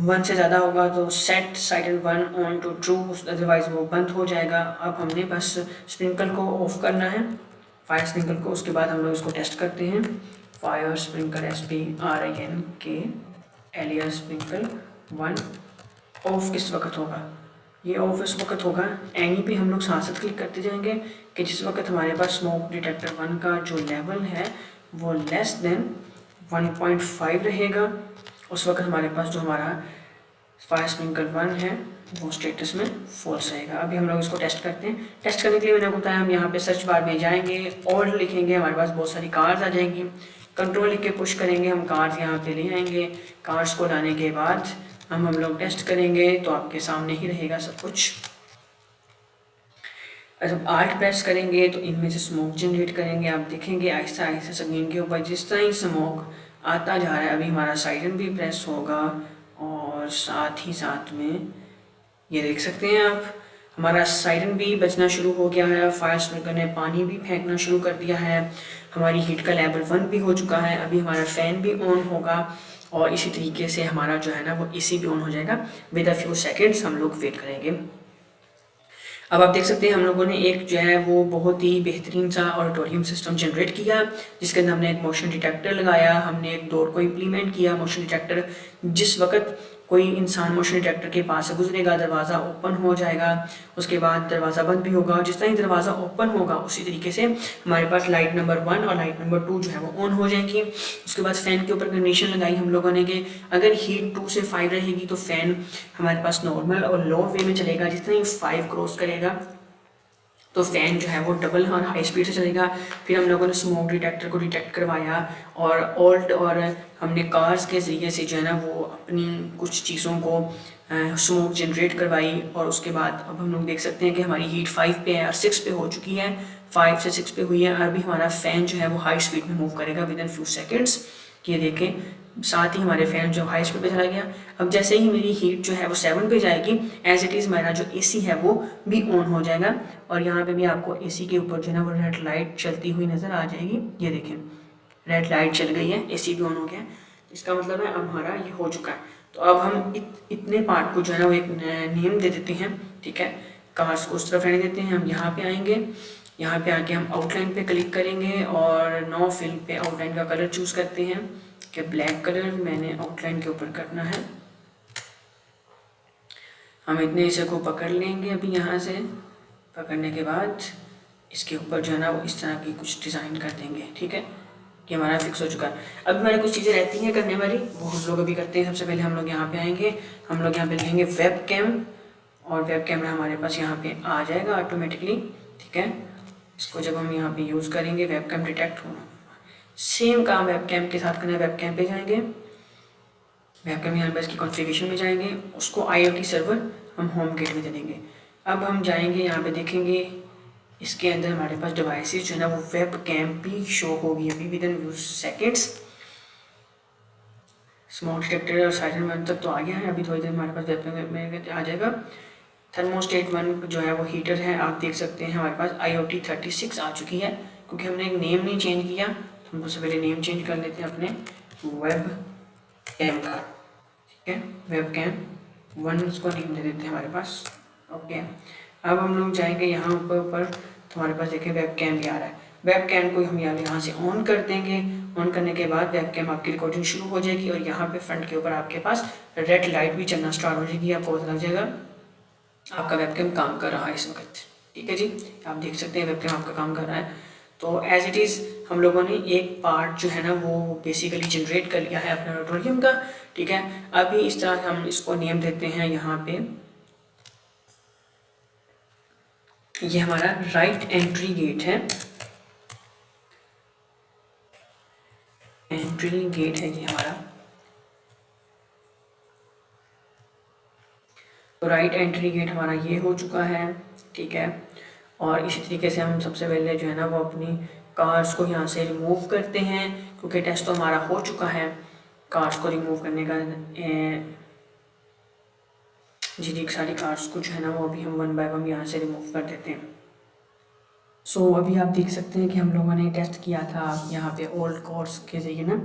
1 से ज़्यादा होगा तो set siren 1 on to true, otherwise वो बंद हो जाएगा। अब हमने बस स्प्रिंकल को ऑफ करना है, फायर स्प्रिंकल को। उसके बाद हम लोग इसको टेस्ट करते हैं। Fire sprinkle SPRINKLER sprinkle 1 of किस वक्त होगा, ये ऑफ इस वक्त होगा एनी पे हम लोग साथ साथ क्लिक करते जाएंगे कि जिस वक्त हमारे पास स्मोक डिटेक्टर 1 का जो लेवल है वो लेस देन 1.5 रहेगा। उस वक्त हमारे पास जो हमारा फायर स्प्रिंकल 1 है वो स्टेटस में फॉल्स रहेगा। अभी हम लोग इसको टेस्ट करते हैं। टेस्ट करने के लिए मैंने आपको बताया हम यहाँ पे सर्च बार में जाएंगे और लिखेंगे, हमारे पास बहुत सारी कार्स आ जाएंगी। कंट्रोल लिख के पुश करेंगे, हम कार्स यहाँ पे ले आएंगे। कार्स को लाने के बाद हम लोग टेस्ट करेंगे तो आपके सामने ही रहेगा सब कुछ। जब आल्ट प्रेस करेंगे तो इनमें से स्मोक जनरेट करेंगे, आप देखेंगे आहिस्ता आहिस्ता स्क्रीन के ऊपर जिस तरह ही स्मोक आता जा रहा है। अभी हमारा साइरन भी प्रेस होगा और साथ ही साथ में ये देख सकते हैं आप हमारा साइरन भी बजना शुरू हो गया है। फायर स्प्रिंकलर ने पानी भी फेंकना शुरू कर दिया है। हमारी हीट का लेवल 1 भी हो चुका है। अभी हमारा फ़ैन भी ऑन होगा और इसी तरीके से हमारा जो है ना वो AC भी ऑन हो जाएगा। विद अ फ्यू सेकेंड्स हम लोग वेट करेंगे। अब आप देख सकते हैं हम लोगों ने एक जो है वो बहुत ही बेहतरीन सा ऑडिटोरियम सिस्टम जनरेट किया, जिसके अंदर हमने एक मोशन डिटेक्टर लगाया, हमने एक डोर को इम्प्लीमेंट किया। मोशन डिटेक्टर जिस वक्त कोई इंसान मोशन डिटेक्टर के पास से गुजरेगा दरवाज़ा ओपन हो जाएगा, उसके बाद दरवाज़ा बंद भी होगा। जिस तरह ही दरवाज़ा ओपन होगा उसी तरीके से हमारे पास लाइट नंबर 1 और लाइट नंबर 2 जो है वो ऑन हो जाएंगी। उसके बाद फ़ैन के ऊपर कंडीशन लगाई हम लोगों ने कि अगर हीट 2 से 5 रहेगी तो फ़ैन हमारे पास नॉर्मल और लो वे में चलेगा। जितना ही 5 क्रॉस करेगा तो फ़ैन जो है वो डबल और हाई स्पीड से चलेगा। फिर हम लोगों ने स्मोक डिटेक्टर को डिटेक्ट करवाया और ऑल्ट और हमने कार्स के ज़रिए से जो है ना वो अपनी कुछ चीज़ों को स्मोक जनरेट करवाई। और उसके बाद अब हम लोग देख सकते हैं कि हमारी हीट 5 पे है और 6 पे हो चुकी है, 5 से 6 पे हुई है। अभी हमारा फ़ैन जो है वो हाई स्पीड में मूव करेगा विद इन फ्यू सेकेंड्स। ये देखें साथ ही हमारे फ़ैन जो हाई स्पीड पे चला गया। अब जैसे ही मेरी हीट जो है वो 7 पे जाएगी एज इट इज़ मेरा जो AC है वो भी ऑन हो जाएगा। और यहाँ पे भी आपको AC के ऊपर जो है ना वो रेड लाइट चलती हुई नज़र आ जाएगी। ये देखें रेड लाइट चल गई है, AC भी ऑन हो गया। इसका मतलब है अब हमारा ये हो चुका है। तो अब हम इतने पार्ट को जो है ना वो एक नेम दे देते हैं, ठीक है। कार्स को उस तरफ रहने देते हैं। हम यहाँ पे आएंगे, यहाँ पे आके हम आउटलाइन पे क्लिक करेंगे और नो फिल पे आउटलाइन का कलर चूज़ करते हैं कि ब्लैक कलर मैंने आउटलाइन के ऊपर करना है। हम इतने हिस्से को पकड़ लेंगे। अभी यहाँ से पकड़ने के बाद इसके ऊपर जो है ना वो इस तरह की कुछ डिज़ाइन कर देंगे, ठीक है। ये हमारा फिक्स हो चुका है। अब हमारी कुछ चीज़ें रहती हैं करने वाली, वो हम लोग अभी करते हैं। सबसे पहले हम लोग यहाँ पे आएंगे, हम लोग यहाँ पे लिखेंगे वेब कैम और वेब कैमरा हमारे पास यहाँ पे आ जाएगा ऑटोमेटिकली, ठीक है। इसको जब हम यहाँ पे यूज़ करेंगे वेब कैम डिटेक्ट होना, सेम काम वेब कैम के साथ करना है। वेब कैम पे जाएंगे, वेबकैम यहाँ पर इसकी कॉन्फ़िगरेशन में जाएंगे, उसको IoT सर्वर हम होम गेट में दे देंगे। अब हम जाएंगे यहाँ पे देखेंगे इसके अंदर हमारे पास डिवाइसेस जो है ना वो वेबकैम भी शो होगी अभी with in few seconds. Smoke detector और साइलेंट वन तक तो आ गया है, अभी थोड़ी देर हमारे पास वेबकैम में आ जाएगा। थर्मोस्टेट 1 जो है वो हीटर है, आप देख सकते हैं हमारे पास IoT 36 आ चुकी है, क्योंकि हमने एक नेम नहीं चेंज किया, हम सबसे पहले नेम चेंज कर लेते हैं अपने वेब कैम का। ठीक है, वेब कैम 1 इसको नेम दे देते हैं हमारे पास। ओके, अब हम लोग जाएंगे यहाँ ऊपर तो हमारे पास देखिए वेब कैम भी आ रहा है। वेब कैम को हम यहाँ से ऑन कर देंगे। ऑन करने के बाद वेब कैम आपकी रिकॉर्डिंग शुरू हो जाएगी और यहाँ पे फ्रंट के ऊपर आपके पास रेड लाइट भी चलना स्टार्ट हो जाएगी, आपको पता लग जाएगा आपका वेबकैम काम कर रहा है इस वक्त। ठीक है जी, आप देख सकते हैं वेबकैम आपका काम कर रहा है। तो एज इट इज़ हम लोगों ने एक पार्ट जो है ना वो बेसिकली जनरेट कर लिया है अपने ऑडिटोरियम का। ठीक है, अभी इस तरह हम इसको नेम देते हैं यहाँ पे, ये हमारा राइट एंट्री गेट है, एंट्री गेट है ये हमारा। तो राइट एंट्री गेट हमारा ये हो चुका है। ठीक है, और इसी तरीके से हम सबसे पहले जो है ना वो अपनी कार्स को यहाँ से रिमूव करते हैं, क्योंकि टेस्ट तो हमारा हो चुका है कार्स को रिमूव करने का। जी सारी कार्स को जो है ना वो अभी हम 1 बाय 1 यहाँ से रिमूव कर देते हैं। सो अभी आप देख सकते हैं कि हम लोगों ने टेस्ट किया था यहाँ पे ओल्ड कार्स के ज़रिए ना,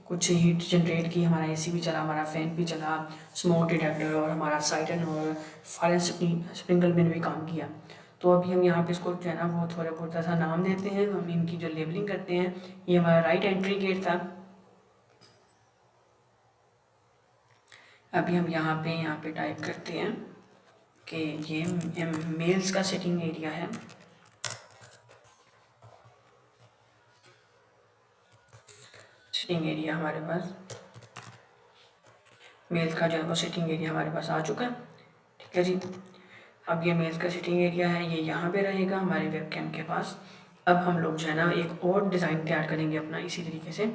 कुछ हीट जनरेट की, हमारा AC भी चला, हमारा फ़ैन भी चला, स्मोक डिटेक्टर और हमारा साइरन और फायर स्प्रिंकल बिन भी काम किया। तो अभी हम यहाँ पे इसको जो है ना वो थोड़ा बहुत ऐसा नाम देते हैं, हम इनकी जो लेबलिंग करते हैं। ये हमारा राइट एंट्री गेट था। अभी हम यहाँ पे टाइप करते हैं कि ये मेल्स का सिटिंग एरिया है। सिटिंग एरिया हमारे पास, मेल्स का जो है वो सिटिंग एरिया हमारे पास आ चुका है। ठीक है जी, अब ये मेल्स का सिटिंग एरिया है, ये यहाँ पे रहेगा हमारे वेबकैम के पास। अब हम लोग जो है ना एक और डिज़ाइन तैयार करेंगे अपना इसी तरीके से,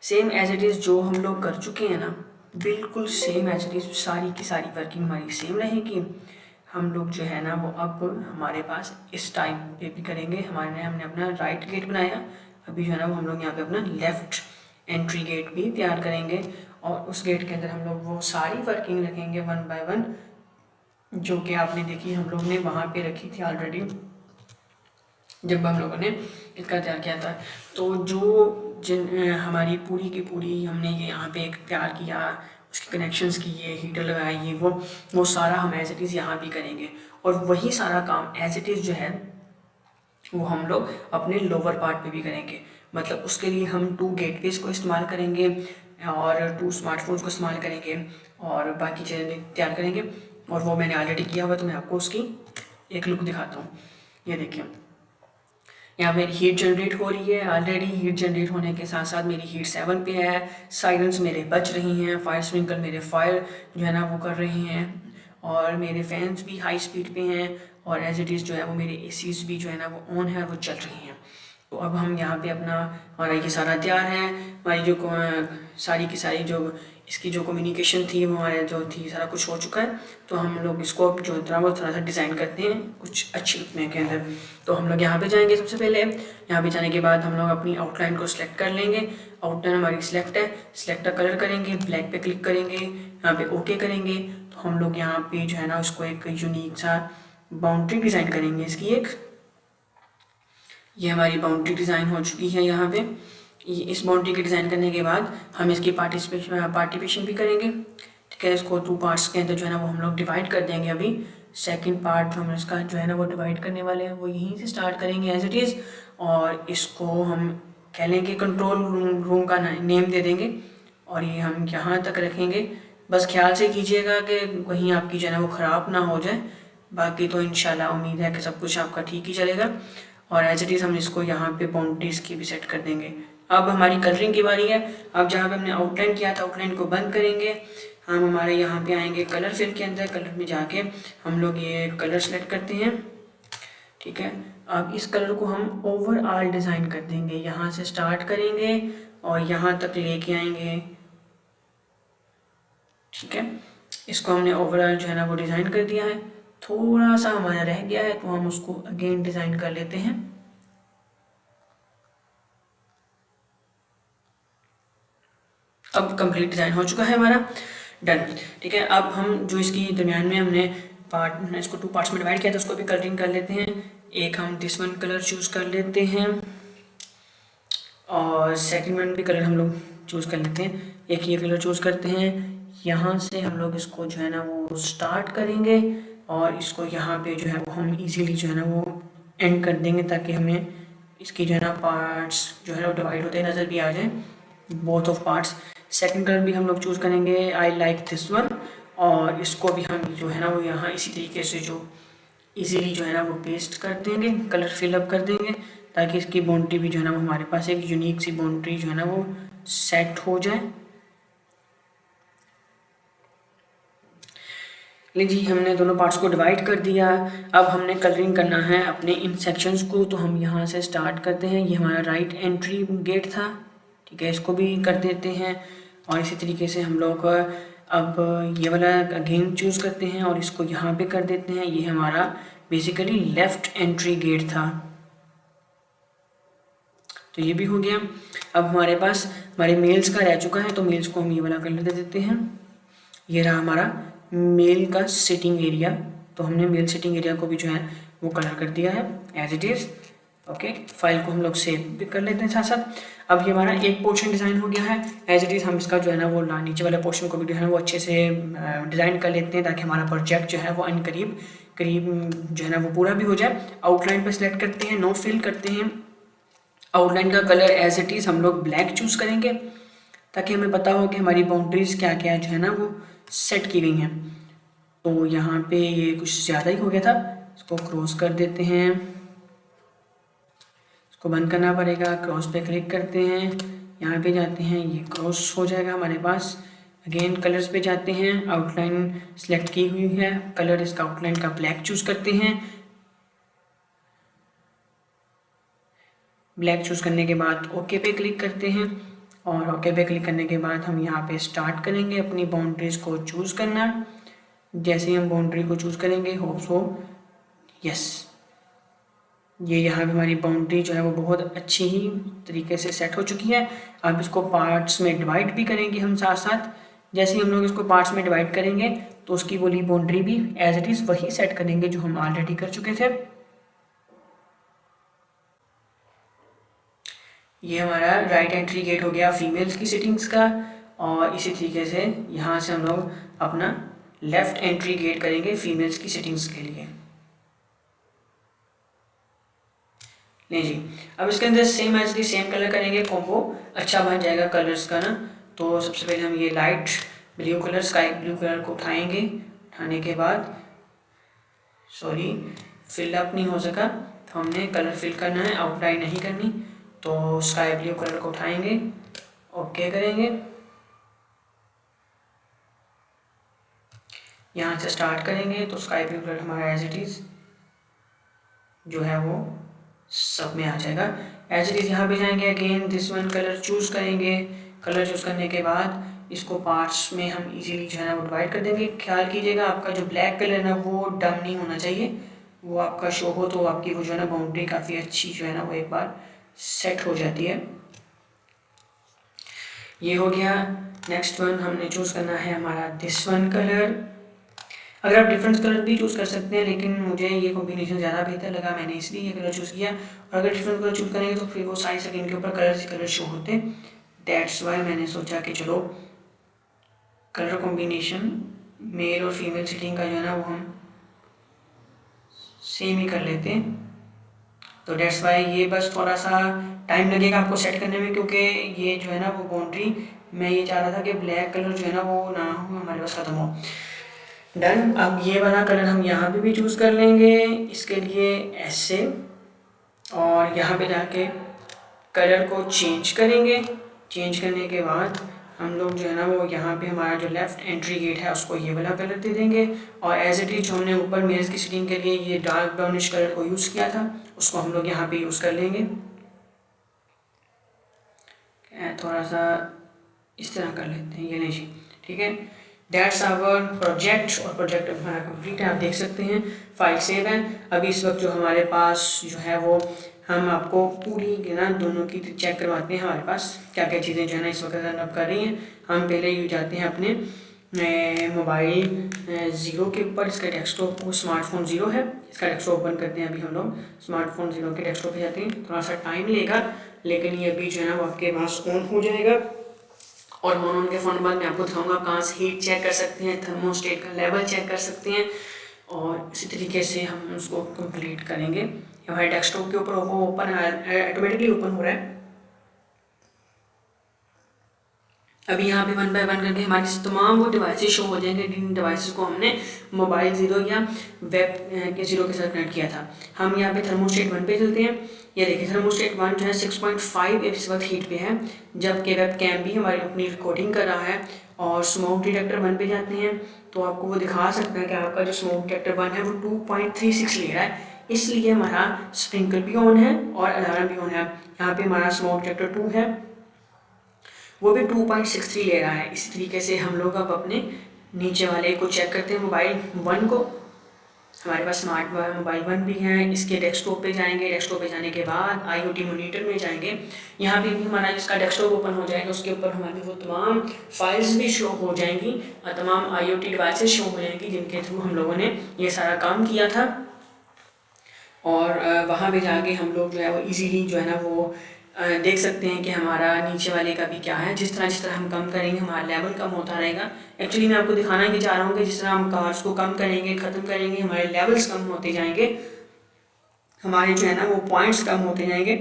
सेम एज इट इज़ जो हम लोग कर चुके हैं ना, बिल्कुल सेम एज इट इज़, सारी की सारी वर्किंग हमारी सेम रहेगी। हम लोग जो है ना वो अब हमारे पास इस टाइम पे भी करेंगे। हमने अपना राइट गेट बनाया, अभी जो है ना वो हम लोग यहाँ पे अपना लेफ़्ट एंट्री गेट भी तैयार करेंगे, और उस गेट के अंदर हम लोग वो सारी वर्किंग रखेंगे 1 बाय 1, जो कि आपने देखी हम लोग ने वहाँ पे रखी थी ऑलरेडी जब हम लोगों ने इसका तैयार किया था। तो जो हमारी पूरी की पूरी हमने ये यहाँ पे एक तैयार किया, उसके कनेक्शंस किए, हीटर लगाए, ये वो सारा हम एज इट इज़ यहाँ भी करेंगे, और वही सारा काम एज इट इज़ जो है वो हम लोग अपने लोअर पार्ट पे भी करेंगे। मतलब उसके लिए हम 2 गेटवेज को इस्तेमाल करेंगे और 2 स्मार्टफोन्स को इस्तेमाल करेंगे और बाकी चीज़ें भी तैयार करेंगे, और वो मैंने ऑलरेडी किया हुआ, तो मैं आपको उसकी एक लुक दिखाता हूँ। ये देखिए, यहाँ मेरी हीट जनरेट हो रही है, ऑलरेडी हीट जनरेट होने के साथ साथ मेरी हीट 7 पे है, साइरेंस मेरे बच रही हैं, फायर स्प्रिंकल मेरे फायर जो है ना वो कर रही हैं, और मेरे फैंस भी हाई स्पीड पे हैं, और एज इट इज़ जो है वो मेरे एसीज भी जो है ना वो ऑन है और वो चल रही हैं। तो अब हम यहाँ पे अपना हमारा ये सारा तैयार है, हमारी जो सारी की सारी जो इसकी जो कम्युनिकेशन थी वो हमारे जो थी सारा कुछ हो चुका है। तो हम लोग इसको जो इतना वो थोड़ा सा डिज़ाइन करते हैं कुछ अच्छी लुक के अंदर। तो हम लोग यहाँ पे जाएंगे, सबसे पहले यहाँ पे जाने के बाद हम लोग अपनी आउटलाइन को सिलेक्ट कर लेंगे। आउटलाइन हमारी सिलेक्ट है, सिलेक्ट का कलर करेंगे, ब्लैक पे क्लिक करेंगे, यहाँ पे ओके करेंगे। तो हम लोग यहाँ पे जो है ना उसको एक यूनिक सा बाउंड्री डिज़ाइन करेंगे इसकी एक। ये हमारी बाउंड्री डिज़ाइन हो चुकी है यहाँ पे। इस बाउंड्री के डिज़ाइन करने के बाद हम इसकी पार्टिपेशन भी करेंगे। ठीक है, इसको 2 पार्ट्स के अंदर जो है ना वो हम लोग डिवाइड कर देंगे। अभी सेकंड पार्ट जो हम इसका जो है ना वो डिवाइड करने वाले हैं वो यहीं से स्टार्ट करेंगे एज इट इज़, और इसको हम कह लेंगे कंट्रोल रूम का नेम दे देंगे, और ये हम यहाँ तक रखेंगे। बस ख्याल से कीजिएगा कि कहीं आपकी जो है ना वो ख़राब ना हो जाए, बाकी तो इंशाल्लाह उम्मीद है कि सब कुछ आपका ठीक ही चलेगा। और एज इट इज़ हम इसको यहाँ पे बाउंड्रीज़ की भी सेट कर देंगे। अब हमारी कलरिंग की बारी है। अब जहाँ पे हमने आउटलाइन किया था आउटलाइन को बंद करेंगे, हम हमारे यहाँ पे आएंगे कलर फिल के अंदर, कलर में जाके हम लोग ये कलर सेलेक्ट करते हैं। ठीक है, अब इस कलर को हम ओवरऑल डिज़ाइन कर देंगे, यहाँ से स्टार्ट करेंगे और यहाँ तक लेके आएंगे ठीक है, इसको हमने ओवरऑल जो है ना वो डिज़ाइन कर दिया है। थोड़ा सा हमारा रह गया है तो हम उसको अगेन डिज़ाइन कर लेते हैं। अब कंप्लीट डिज़ाइन हो चुका है हमारा, डन। ठीक है, अब हम जो इसकी दरमियान में हमने पार्ट, इसको 2 पार्ट्स में डिवाइड किया था, उसको भी कलरिंग कर लेते हैं। एक हम दिस वन कलर चूज़ कर लेते हैं और सेकंड वन भी कलर हम लोग चूज़ कर लेते हैं। एक ये कलर चूज़ करते हैं, यहाँ से हम लोग इसको जो है ना वो स्टार्ट करेंगे और इसको यहाँ पे जो है वो हम इजीली जो है ना वो एंड कर देंगे, ताकि हमें इसकी जो है ना पार्ट्स जो है वो डिवाइड होते नज़र भी आ जाए, both of parts. Second colour भी हम लोग चूज़ करेंगे, आई लाइक दिस वन, और इसको भी हम जो है ना वो यहाँ इसी तरीके से जो इजीली जो है ना वो पेस्ट कर देंगे, कलर फिलअप कर देंगे, ताकि इसकी बाउंड्री भी जो है ना वो हमारे पास एक यूनिक सी बाउंड्री जो है ना वो सेट हो जाए। लीजिए, हमने दोनों पार्ट्स को डिवाइड कर दिया। अब हमने कलरिंग करना है अपने इन सेक्शंस को, तो हम यहाँ से स्टार्ट करते हैं। ये हमारा राइट एंट्री गेट था, ठीक है, इसको भी कर देते हैं। और इसी तरीके से हम लोग अब ये वाला अगेन चूज़ करते हैं और इसको यहाँ पे कर देते हैं। ये हमारा बेसिकली लेफ़्ट एंट्री गेट था, तो ये भी हो गया। अब हमारे पास हमारे मेल्स का रह चुका है, तो मेल्स को हम ये वाला कलर दे देते हैं। ये रहा हमारा मेल का सिटिंग एरिया, तो हमने मेल सिटिंग एरिया को भी जो है वो कलर कर दिया है as it is. Okay, file को हम लोग सेव भी कर लेते हैं साथ साथ। अब ये हमारा एक पोर्शन डिज़ाइन हो गया है एज इट इज़। हम इसका जो है ना वो नीचे वाले पोर्शन को भी जो है वो अच्छे से डिज़ाइन कर लेते हैं, ताकि हमारा प्रोजेक्ट जो है वो करीब जो है ना वो पूरा भी हो जाए। आउटलाइन पर सिलेक्ट करते हैं, नो फिल करते हैं। आउटलाइन का कलर एज इट इज़ हम लोग ब्लैक चूज़ करेंगे, ताकि हमें पता हो कि हमारी बाउंड्रीज़ क्या क्या जो है ना वो सेट की गई हैं। तो यहाँ पे ये कुछ ज़्यादा ही हो गया था, इसको क्रॉस कर देते हैं, इसको बंद करना पड़ेगा। क्रॉस पे क्लिक करते हैं, यहाँ पे जाते हैं, ये क्रॉस हो जाएगा हमारे पास। अगेन कलर्स पे जाते हैं, आउटलाइन सेलेक्ट की हुई है, कलर इसका आउटलाइन का ब्लैक चूज़ करते हैं। ब्लैक चूज़ करने के बाद ओके पे क्लिक करते हैं, और ओके पे क्लिक करने के बाद हम यहाँ पे स्टार्ट करेंगे अपनी बाउंड्रीज़ को चूज़ करना। जैसे ही हम बाउंड्री को चूज़ करेंगे, होप्स हो, यस, ये यहाँ पे हमारी बाउंड्री जो है वो बहुत अच्छी ही तरीके से सेट हो चुकी है। अब इसको पार्ट्स में डिवाइड भी करेंगे हम साथ साथ। जैसे ही हम लोग इसको पार्ट्स में डिवाइड करेंगे, तो उसकी बोली बाउंड्री भी एज इट इज़ वही सेट करेंगे जो हम ऑलरेडी कर चुके थे। ये हमारा राइट एंट्री गेट हो गया फीमेल्स की सिटिंग्स का, और इसी तरीके से यहाँ से हम लोग अपना लेफ़्ट एंट्री गेट करेंगे फीमेल्स की सिटिंग्स के लिए। नहीं जी, अब इसके अंदर same as the same colour करेंगे, कॉम्बो अच्छा बन जाएगा कलर्स का ना। तो सबसे पहले हम ये light blue colour, sky blue colour को उठाएंगे। उठाने के बाद सॉरी फिल अप नहीं हो सका, तो हमने कलर फिल करना है, आउटलाइन नहीं करनी। तो स्काई ब्लू कलर को उठाएंगे, ओके करेंगे, यहाँ से स्टार्ट करेंगे। तो स्काई ब्लू कलर हमारा एज इट इज़ जो है वो सब में आ जाएगा एज इट इज़। यहाँ पे जाएंगे, again this one colour choose करेंगे। कलर चूज़ करने के बाद इसको पार्ट्स में हम इजीली जो है ना वो डिवाइड कर देंगे। ख्याल कीजिएगा आपका जो ब्लैक कलर है ना वो डम नहीं होना चाहिए, वो आपका शो हो, तो आपकी वो जो है ना बाउंड्री काफ़ी अच्छी जो है ना वो एक बार सेट हो जाती है। ये हो गया। नेक्स्ट वन हमने चूज़ करना है हमारा दिस वन कलर। अगर आप डिफरेंट कलर भी चूज़ कर सकते हैं, लेकिन मुझे ये कॉम्बिनेशन ज़्यादा बेहतर लगा, मैंने इसलिए ये कलर चूज़ किया। और अगर डिफरेंट कलर चूज़ करेंगे तो फिर वो सारी स्क्रीन के ऊपर कलर शो होते, दैट्स वाई मैंने सोचा कि चलो कलर कॉम्बिनेशन मेल और फीमेल सिटिंग का जो है ना वो हम सेम ही कर लेते हैं। तो दैट्स वाई ये बस थोड़ा सा टाइम लगेगा आपको सेट करने में, क्योंकि ये जो है ना वो बाउंड्री मैं ये चाह रहा था कि ब्लैक कलर जो है ना वो ना हो, हमारे पास ख़त्म हो। डन। अब ये वाला कलर हम यहाँ पे भी चूज़ कर लेंगे, इसके लिए ऐसे, और यहाँ पे जाके कलर को चेंज करेंगे। चेंज करने के बाद हम लोग जो है ना वो यहाँ पे हमारा जो लेफ़्ट एंट्री गेट है उसको ये वाला कलर दे देंगे। और एज इट इज़ जो हमने ऊपर मेल्स की सिटिंग के लिए ये डार्क ब्राउनिश कलर को यूज़ किया था, उसको हम लोग यहाँ पे यूज़ कर लेंगे। थोड़ा सा इस तरह कर लेते हैं, ये नहीं जी, ठीक है। दैट्स आवर प्रोजेक्ट, और प्रोजेक्ट हमारा कंप्लीट है, आप देख सकते हैं फाइल सेव है। अभी इस वक्त जो हमारे पास जो है वो हम आपको पूरी ना दोनों की चेक करवाते हैं हमारे पास क्या क्या चीज़ें जो है ना इस वक्त रन अप कर रही हैं। हम पहले यूँ जाते हैं अपने मोबाइल ज़ीरो के ऊपर, इसका डेस्कटॉप वो स्मार्टफोन ज़ीरो है, इसका डेस्कटॉप ओपन करते हैं। अभी हम लोग स्मार्टफोन ज़ीरो के डेस्कटॉप पे जाते हैं, थोड़ा सा टाइम लेगा लेकिन ये अभी जो है ना वो आपके पास ऑन हो जाएगा। और ऑन के फ़ोन बाद मैं आपको दिखाऊंगा कहाँ से हीट चेक कर सकते हैं, थर्मोस्टेट का लेवल चेक कर सकते हैं, और इसी तरीके से हम उसको कंप्लीट करेंगे। हमारे डेस्कटॉप के ऊपर वो ओपन ऑटोमेटिकली ओपन हो रहा है। अभी यहाँ पे वन बाय वन करके हमारे तमाम वो डिवाइसेस शो हो जाएंगे जिन डिवाइसेस को हमने मोबाइल ज़ीरो या वेब के ज़ीरो के साथ कनेक्ट किया था। हम यहाँ पे थर्मोस्टेट वन पे चलते हैं। ये देखिए थर्मोस्टेट वन जो है 6.5 इस वक्त हीट पे है, जबकि वेब कैम भी हमारी अपनी रिकॉर्डिंग कर रहा है। और स्मोक डिटेक्टर वन पे जाते हैं तो आपको वो दिखा सकता है कि आपका जो स्मोक डिटेक्टर वन है वो 2.36 ले रहा है, इसलिए हमारा स्प्रिंकल भी ऑन है और अलार्म भी ऑन है। यहाँ पे हमारा स्मोक डिटेक्टर 2 है, वो भी 2.63 ले रहा है। इसी तरीके से हम लोग अब अपने नीचे वाले को चेक करते हैं, मोबाइल वन को। हमारे पास स्मार्ट मोबाइल वन भी है, इसके डेस्कटॉप पे जाएंगे, डेस्कटॉप पे जाने के बाद IoT मॉनिटर में जाएंगे। यहाँ पे भी हमारा इसका डेस्कटॉप ओपन हो जाएगा, उसके ऊपर हमारी वो तमाम फाइल्स भी शो हो जाएंगी और तमाम IoT डिवाइसेस शो हो जाएंगी जिनके थ्रू हम लोगों ने ये सारा काम किया था। और वहाँ पे जाके हम लोग जो है वो इजीली जो है ना वो देख सकते हैं कि हमारा नीचे वाले का भी क्या है। जिस तरह हम कम करेंगे हमारा लेवल कम होता रहेगा। एक्चुअली मैं आपको दिखाना ही चाह रहा हूँ कि जिस तरह हम कार्स को कम करेंगे, ख़त्म करेंगे, हमारे लेवल्स कम होते जाएंगे, हमारे जो है ना वो पॉइंट्स कम होते जाएंगे।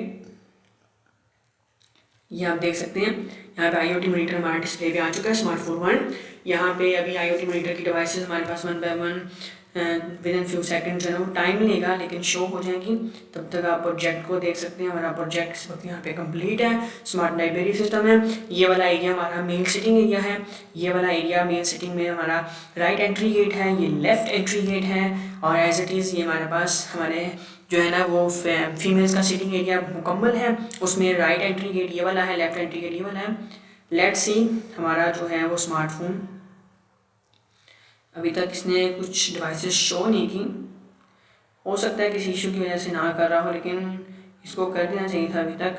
ये आप देख सकते हैं यहाँ पे IoT मॉनिटर हमारा डिस्प्ले पे आ चुका है, स्मार्टफोन वन। यहाँ पे अभी IoT मॉनिटर की डिवाइसेस हमारे पास one by one within few second जो है वो टाइम लेगा लेकिन शो हो जाएंगी। तब तक आप प्रोजेक्ट को देख सकते हैं। हमारा प्रोजेक्ट इस वक्त यहाँ पे कंप्लीट है। स्मार्ट लाइब्रेरी सिस्टम है। ये वाला एरिया हमारा मेल सिटिंग एरिया है। ये वाला एरिया मेल सिटिंग में हमारा राइट एंट्री गेट है, ये लेफ्ट एंट्री गेट है। और एज इट इज़ ये हमारे पास हमारे जो है ना वो फीमेल्स का सिटिंग एरिया मुकम्मल है। उसमें राइट एंट्री गेट ये वाला है, लेफ्ट एंट्री गेट ये वाला है। लेट्स सी हमारा जो है वो स्मार्टफोन अभी तक इसने कुछ डिवाइसेस शो नहीं की, हो सकता है किसी इशू की वजह से ना कर रहा हो, लेकिन इसको कर देना चाहिए था अभी तक।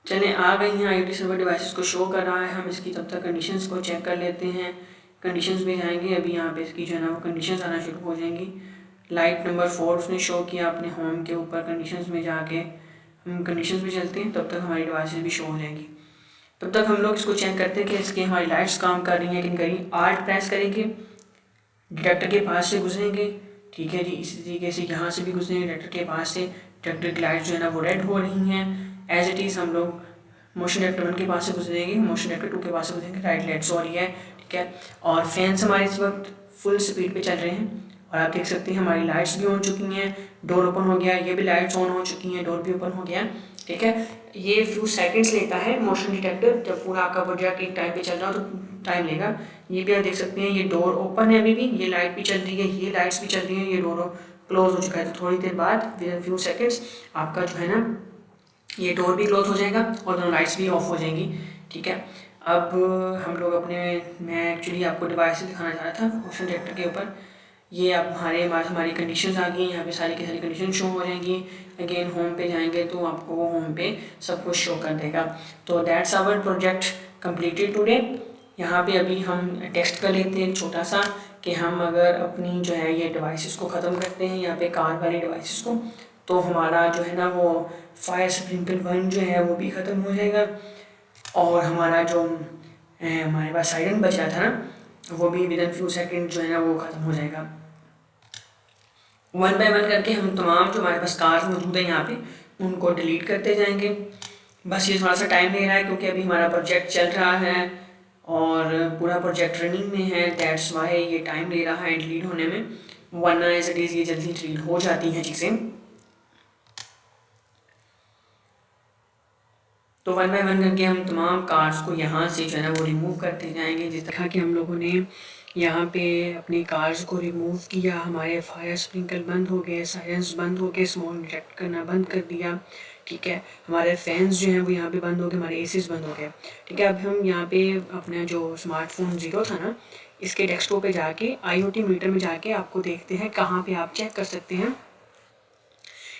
चलें आ गई हैं IoT सर्वर डिवाइसेस को शो कर रहा है। हम इसकी तब तक कंडीशंस को चेक कर लेते हैं। कंडीशंस में जाएंगे, अभी यहाँ पे इसकी जो है ना वो कंडीशंस आना शुरू हो जाएंगी। लाइट नंबर 4 उसने शो किया अपने होम के ऊपर। कंडीशंस में जाके हम कंडीशंस में चलते हैं, तब तक हमारी डिवाइसेस भी शो हो जाएंगी। तब तक हम लोग इसको चेक करते हैं कि इसकी हमारी लाइट्स काम कर रही हैं कि नहीं कर रही। आर्ट प्रेस करेंगे, डिटेक्टर के पास से गुजरेंगे, ठीक है जी। इसी तरीके से यहाँ से भी गुजरेंगे डिटेक्टर के पास से। डिटेक्टर की लाइट्स जो है ना वो रेड हो रही हैं। एज इट इज़ हम लोग मोशन डिटेक्टर 1 के पास से गुजरेंगे, मोशन डिटेक्टर 2 के पास से गुजरेंगे, राइट लाइट्स हो रही है, ठीक है। और फैंस हमारे इस वक्त फुल स्पीड पे चल रहे हैं और आप देख सकते हैं हमारी लाइट्स भी ऑन चुकी हैं। डोर ओपन हो गया, ये भी लाइट्स ऑन हो चुकी हैं, डोर भी ओपन हो गया, ठीक है। ये फ्यू सेकंड्स लेता है मोशन डिटेक्टर, जब पूरा आपका प्रोजेक्ट एक टाइम पे चल रहा हो तो टाइम लेगा। ये भी आप देख सकते हैं ये डोर ओपन है अभी भी, ये लाइट भी चल रही है, ये लाइट्स भी चल रही हैं, ये डोर क्लोज हो चुका है। तो थोड़ी देर बाद फ्यू सेकंड्स आपका जो है ना ये डोर भी क्लोज हो जाएगा और दोनों लाइट्स भी ऑफ हो जाएंगी, ठीक है। अब हम लोग अपने मैं एक्चुअली आपको डिवाइस दिखाना चाह रहा था मोशन डिटेक्टर के ऊपर। ये आप हमारी कंडीशंस आ गई, यहाँ पे सारी की सारी कंडीशन शो हो जाएंगी। अगेन होम पे जाएंगे तो आपको वो होम पे सब कुछ शो कर देगा। तो that's our project completed today. यहाँ पे अभी हम टेस्ट कर लेते हैं छोटा सा कि हम अगर अपनी जो है ये डिवाइसेस को ख़त्म करते हैं यहाँ पे कार वाली डिवाइसेस को, तो हमारा जो है ना वो फायर स्प्रिंकल वन जो है वो भी ख़त्म हो जाएगा और हमारा जो हमारे पास साइरन बचा था ना वो भी विद इन फ्यू सेकंड जो है ना वो ख़त्म हो जाएगा। वन बाय वन करके हम तमाम जो हमारे पास कार्स मौजूद है यहाँ पे उनको डिलीट करते जाएंगे। बस ये थोड़ा सा टाइम ले रहा है क्योंकि अभी हमारा प्रोजेक्ट चल रहा है और पूरा प्रोजेक्ट रनिंग में है, दैट्स वाई ये टाइम ले रहा है डिलीट होने में, वरना एज इट इज़ ये जल्दी डिलीट हो जाती हैं चीज़ें। तो वन बाय वन करके हम तमाम कार्ड्स को यहाँ से जो है ना वो रिमूव करते जाएंगे। जिस तरह कि हम लोगों ने यहाँ पे अपनी कार्ड्स को रिमूव किया, हमारे फायर स्प्रिंकल बंद हो गए, साइरेंस बंद हो गए, स्मोक डिटेक्ट करना बंद कर दिया, ठीक है। हमारे फैंस जो हैं वो यहाँ पे बंद हो गए, हमारे एसीज बंद हो गए, ठीक है। अब हम यहाँ पे अपना जो स्मार्टफोन ज़ीरो था ना, इसके डेस्कटॉप पे जाके IoT मीटर में जाके आपको देखते हैं, कहाँ पे आप चेक कर सकते हैं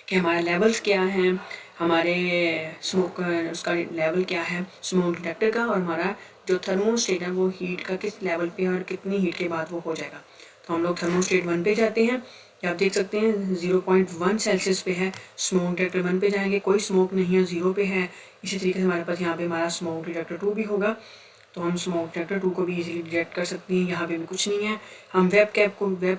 कि हमारे लेवल्स क्या हैं, हमारे स्मोक उसका लेवल क्या है स्मोक डिटेक्टर का, और हमारा जो थर्मोस्टेट है वो हीट का किस लेवल पे है और कितनी हीट के बाद वो हो जाएगा। तो हम लोग थर्मोस्टेट 1 पे जाते हैं, आप देख सकते हैं 0.1 सेल्सियस पे है। स्मोक डिटेक्टर 1 पे जाएंगे, कोई स्मोक नहीं है, 0 पे है। इसी तरीके से हमारे पास यहाँ पे हमारा स्मोक डिटेक्टर 2 भी होगा, तो हम स्मोक डिटेक्टर 2 को भी इजीली डिटेक्ट कर सकते हैं। यहाँ पे भी कुछ नहीं है। हम वेब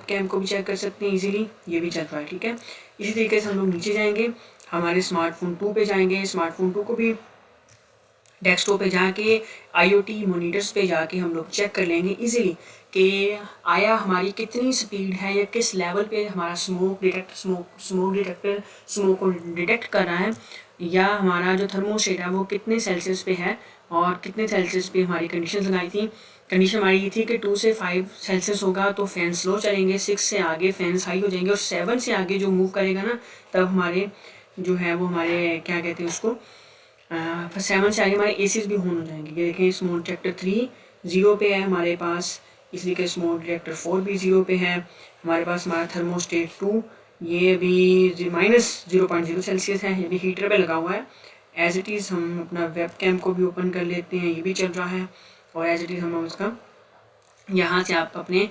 कैम को भी चेक कर सकते हैं इजीली, ये भी चल रहा है, ठीक है। इसी तरीके से हम लोग नीचे जाएंगे, हमारे स्मार्टफोन 2 पे जाएंगे, स्मार्टफोन 2 को भी डेस्कटॉप पे जाके IoT मॉनिटर्स पे जाके हम लोग चेक कर लेंगे इजीली कि आया हमारी कितनी स्पीड है या किस लेवल पे हमारा स्मोक डिटेक्टर स्मोक को डिटेक्ट कर रहा है, या हमारा जो थर्मोस्टेट है वो कितने सेल्सियस पे है और कितने सेल्सियस पे हमारी कंडीशन लगाई थी। कंडीशन हमारी ये थी कि 2 से 5 सेल्सियस होगा तो फैन स्लो चलेंगे, 6 से आगे फैंस हाई हो जाएंगे, और 7 से आगे जो मूव करेगा ना तब हमारे जो है वो हमारे क्या कहते हैं उसको 7 से आगे हमारे एसीज भी ऑन हो जाएंगे। ये देखें स्मोक डिटेक्टर 3 0 पे है हमारे पास, इसलिए कि स्मोक डिटेक्टर 4 भी 0 पे है हमारे पास। हमारा थर्मोस्टेट 2 ये भी -0.0 सेल्सियस है, ये भी हीटर पे लगा हुआ है। एज इट इज़ हम अपना वेब कैम को भी ओपन कर लेते हैं, ये भी चल रहा है, और एज इट इज़ हम उसका यहाँ से आप अपने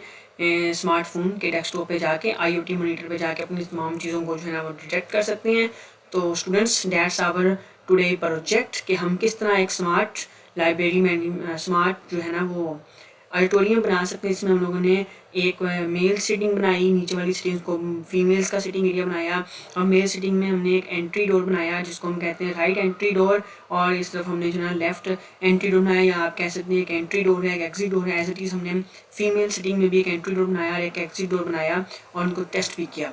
स्मार्टफोन के डेस्कटॉप पे जाके IoT मॉनिटर पे जाके अपनी तमाम चीज़ों को जो है ना वो डिटेक्ट कर सकते हैं। तो students that's our today project कि हम किस तरह एक स्मार्ट लाइब्रेरी में स्मार्ट जो है ना वो ऑडिटोरियम बना सकते हैं। इसमें हम लोगों ने एक मेल सीटिंग बनाई, नीचे वाली सीटिंग को फीमेल्स का सीटिंग एरिया बनाया, और मेल सीटिंग में हमने एक एंट्री डोर बनाया जिसको हम कहते हैं राइट एंट्री डोर, और इस तरफ हमने जो है लेफ्ट एंट्री डोर बनाया, या आप कह सकते हैं एक एंट्री डोर है, एक एग्जिट डोर है। एज इट इज़ हमने फीमेल सीटिंग में भी एक एंट्री डोर बनाया और एक एग्जिट डोर बनाया और उनको टेस्ट भी किया।